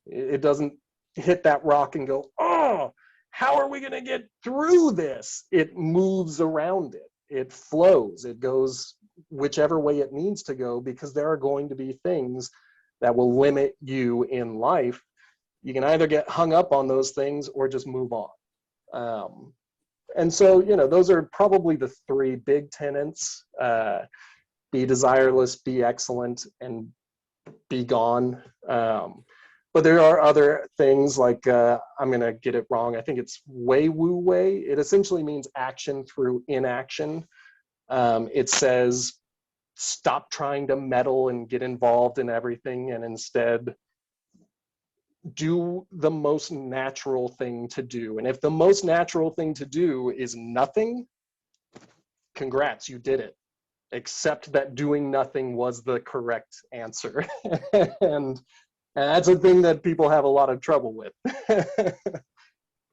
It doesn't hit that rock and go, oh, how are we going to get through this? It moves around it. It flows. It goes whichever way it needs to go, because there are going to be things that will limit you in life. You can either get hung up on those things or just move on. And so, those are probably the three big tenets. Be desireless, be excellent, and be gone. But there are other things like, I'm going to get it wrong. I think it's Wei Wu Wei. It essentially means action through inaction. It says, stop trying to meddle and get involved in everything, and instead do the most natural thing to do. And if the most natural thing to do is nothing, congrats, you did it. Except that doing nothing was the correct answer. and that's a thing that people have a lot of trouble with.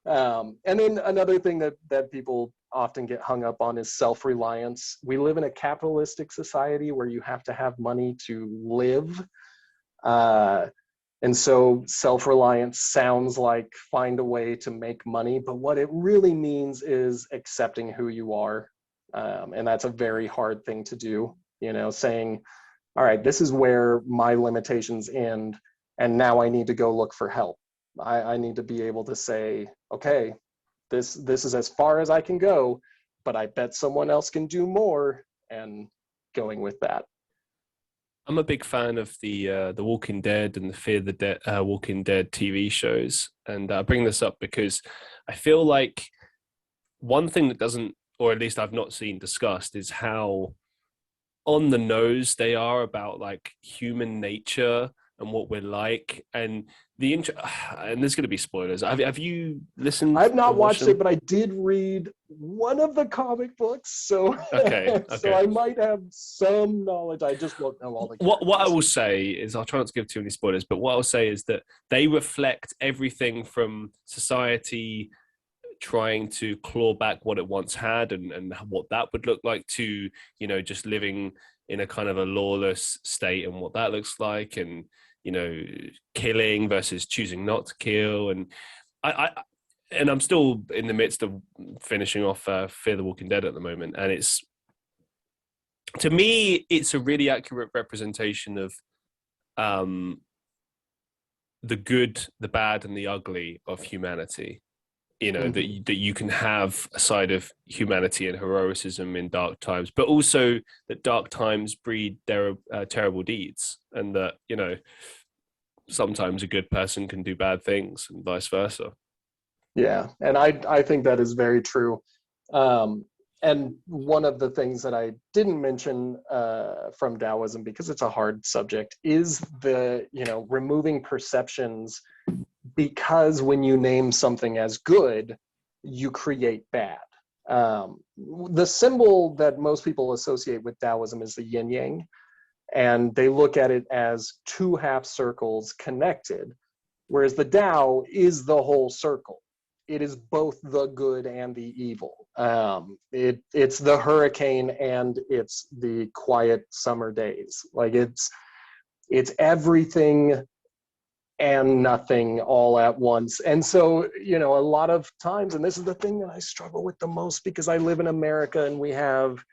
And then another thing that people often get hung up on is self-reliance. We live in a capitalistic society where you have to have money to live. And so self-reliance sounds like find a way to make money, but what it really means is accepting who you are. And that's a very hard thing to do, saying, all right, this is where my limitations end, and now I need to go look for help. I need to be able to say, okay, this is as far as I can go, but I bet someone else can do more, and going with that. I'm a big fan of the Walking Dead and the Fear the Walking Dead TV shows, and I bring this up because I feel like one thing that doesn't, or at least I've not seen discussed, is how on the nose they are about like human nature and what we're like, and and there's going to be spoilers. Have you listened? I've not watched it, but I did read one of the comic books, so okay. So I might have some knowledge. I just won't know all the characters. What I will say is, I'll try not to give too many spoilers, but what I'll say is that they reflect everything from society trying to claw back what it once had and what that would look like, to just living in a kind of a lawless state and what that looks like, and killing versus choosing not to kill. And I'm still in the midst of finishing off Fear the Walking Dead at the moment, and to me it's a really accurate representation of the good, the bad, and the ugly of humanity. That you can have a side of humanity and heroicism in dark times, but also that dark times breed their terrible deeds, and that sometimes a good person can do bad things, and vice versa. Yeah, and I think that is very true. And one of the things that I didn't mention from Daoism, because it's a hard subject, is the removing perceptions. Because when you name something as good, you create bad. The symbol that most people associate with Daoism is the yin yang, and they look at it as two half circles connected, whereas the Tao is the whole circle. It is both the good and the evil. It's the hurricane and it's the quiet summer days. Like it's everything and nothing all at once. And so, a lot of times, and this is the thing that I struggle with the most, because I live in America and we have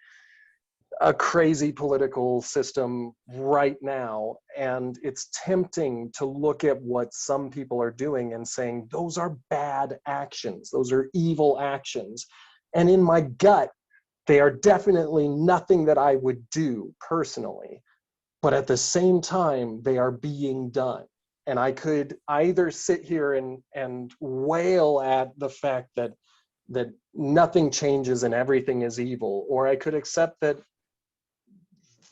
a crazy political system right now, and it's tempting to look at what some people are doing and saying, those are bad actions, those are evil actions. And in my gut, they are definitely nothing that I would do personally, but at the same time, they are being done. And I could either sit here and wail at the fact that nothing changes and everything is evil, or I could accept that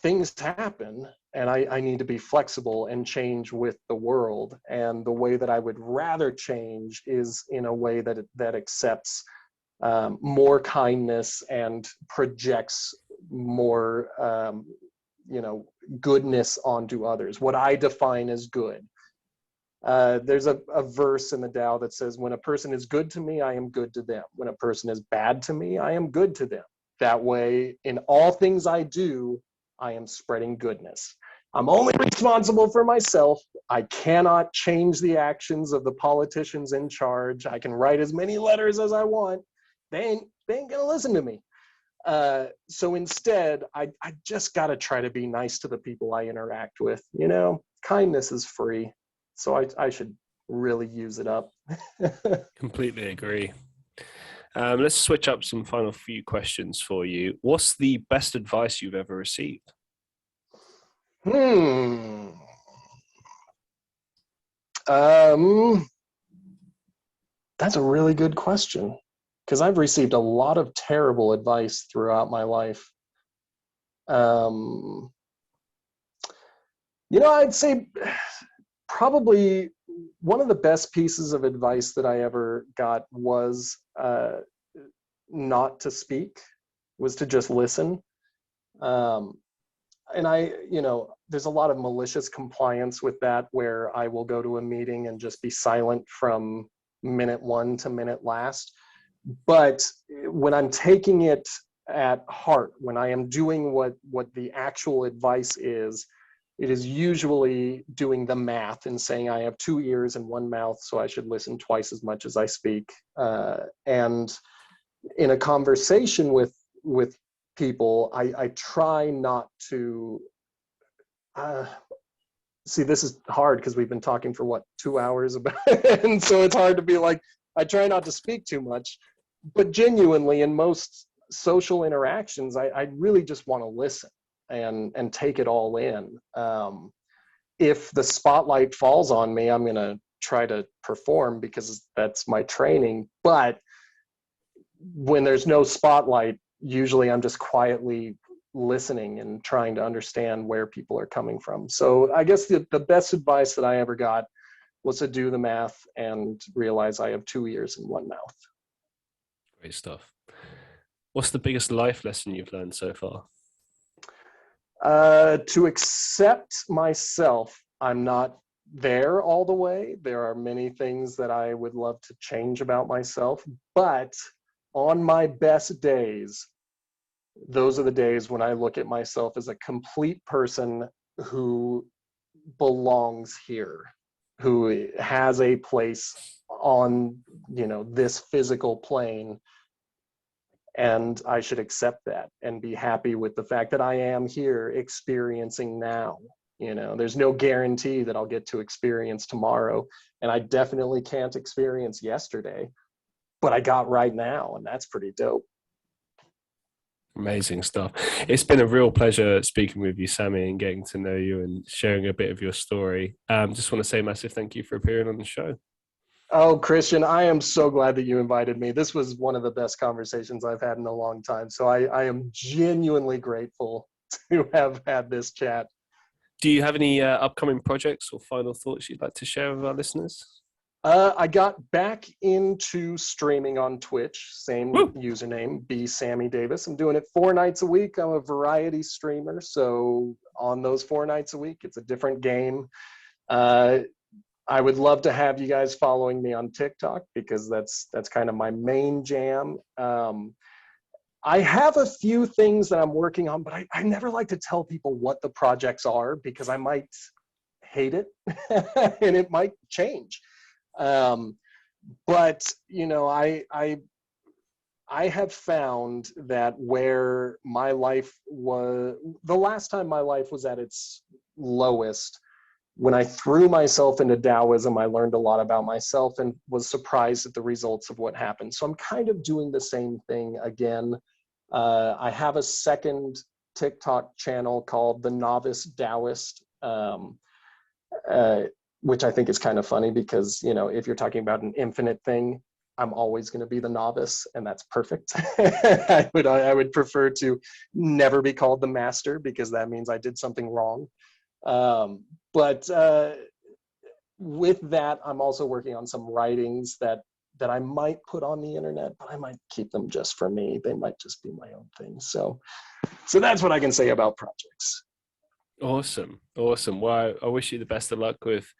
things happen and I need to be flexible and change with the world. And the way that I would rather change is in a way that accepts more kindness and projects more goodness onto others, what I define as good. There's a verse in the Tao that says, when a person is good to me, I am good to them. When a person is bad to me, I am good to them. That way, in all things I do, I am spreading goodness. I'm only responsible for myself. I cannot change the actions of the politicians in charge. I can write as many letters as I want. They ain't gonna listen to me. So instead, I just got to try to be nice to the people I interact with. You know, kindness is free. So I should really use it up. Completely agree. Let's switch up some final few questions for you. What's the best advice you've ever received? That's a really good question, because I've received a lot of terrible advice throughout my life. I'd say probably one of the best pieces of advice that I ever got was not to speak, was to just listen. And there's a lot of malicious compliance with that, where I will go to a meeting and just be silent from minute 1 to minute last. But when I'm taking it at heart, when I am doing what the actual advice is, it is usually doing the math and saying I have 2 ears and 1 mouth, so I should listen twice as much as I speak. And in a conversation with people, I try not to see, this is hard because we've been talking for 2 hours about it, and so it's hard to be like, I try not to speak too much, but genuinely in most social interactions, I really just want to listen and take it all in. If the spotlight falls on me, I'm going to try to perform because that's my training. But when there's no spotlight, usually I'm just quietly listening and trying to understand where people are coming from. So I guess the best advice that I ever got was to do the math and realize I have 2 ears and 1 mouth. Great stuff. What's the biggest life lesson you've learned so far? To accept myself. I'm not there all the way. There are many things that I would love to change about myself, but on my best days, those are the days when I look at myself as a complete person who belongs here, who has a place on, this physical plane. And I should accept that and be happy with the fact that I am here experiencing now. There's no guarantee that I'll get to experience tomorrow. And I definitely can't experience yesterday, but I got right now, and that's pretty dope. Amazing stuff. It's been a real pleasure speaking with you, Sammy, and getting to know you and sharing a bit of your story. Just want to say a massive thank you for appearing on the show. Oh, Christian, I am so glad that you invited me. This was one of the best conversations I've had in a long time. So I am genuinely grateful to have had this chat. Do you have any upcoming projects or final thoughts you'd like to share with our listeners? I got back into streaming on Twitch, same username, bsammydavis. I'm doing it 4 nights a week. I'm a variety streamer. So on those 4 nights a week, it's a different game. I would love to have you guys following me on TikTok, because that's kind of my main jam. I have a few things that I'm working on, but I never like to tell people what the projects are, because I might hate it and it might change. But I have found that where my life was, the last time my life was at its lowest, when I threw myself into Daoism, I learned a lot about myself and was surprised at the results of what happened. So I'm kind of doing the same thing again. I have a second TikTok channel called The Novice Daoist, which I think is kind of funny because, if you're talking about an infinite thing, I'm always going to be the novice, and that's perfect. I would prefer to never be called the master, because that means I did something wrong. But with that, I'm also working on some writings that I might put on the internet, but I might keep them just for me. They might just be my own thing. So that's what I can say about projects. Awesome. Well, I wish you the best of luck with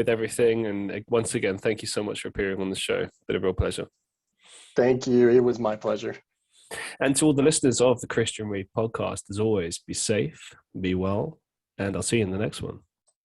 everything. And once again, thank you so much for appearing on the show. It's been a real pleasure. Thank you. It was my pleasure. And to all the listeners of the Christian Reeve podcast, as always, be safe, be well, and I'll see you in the next one.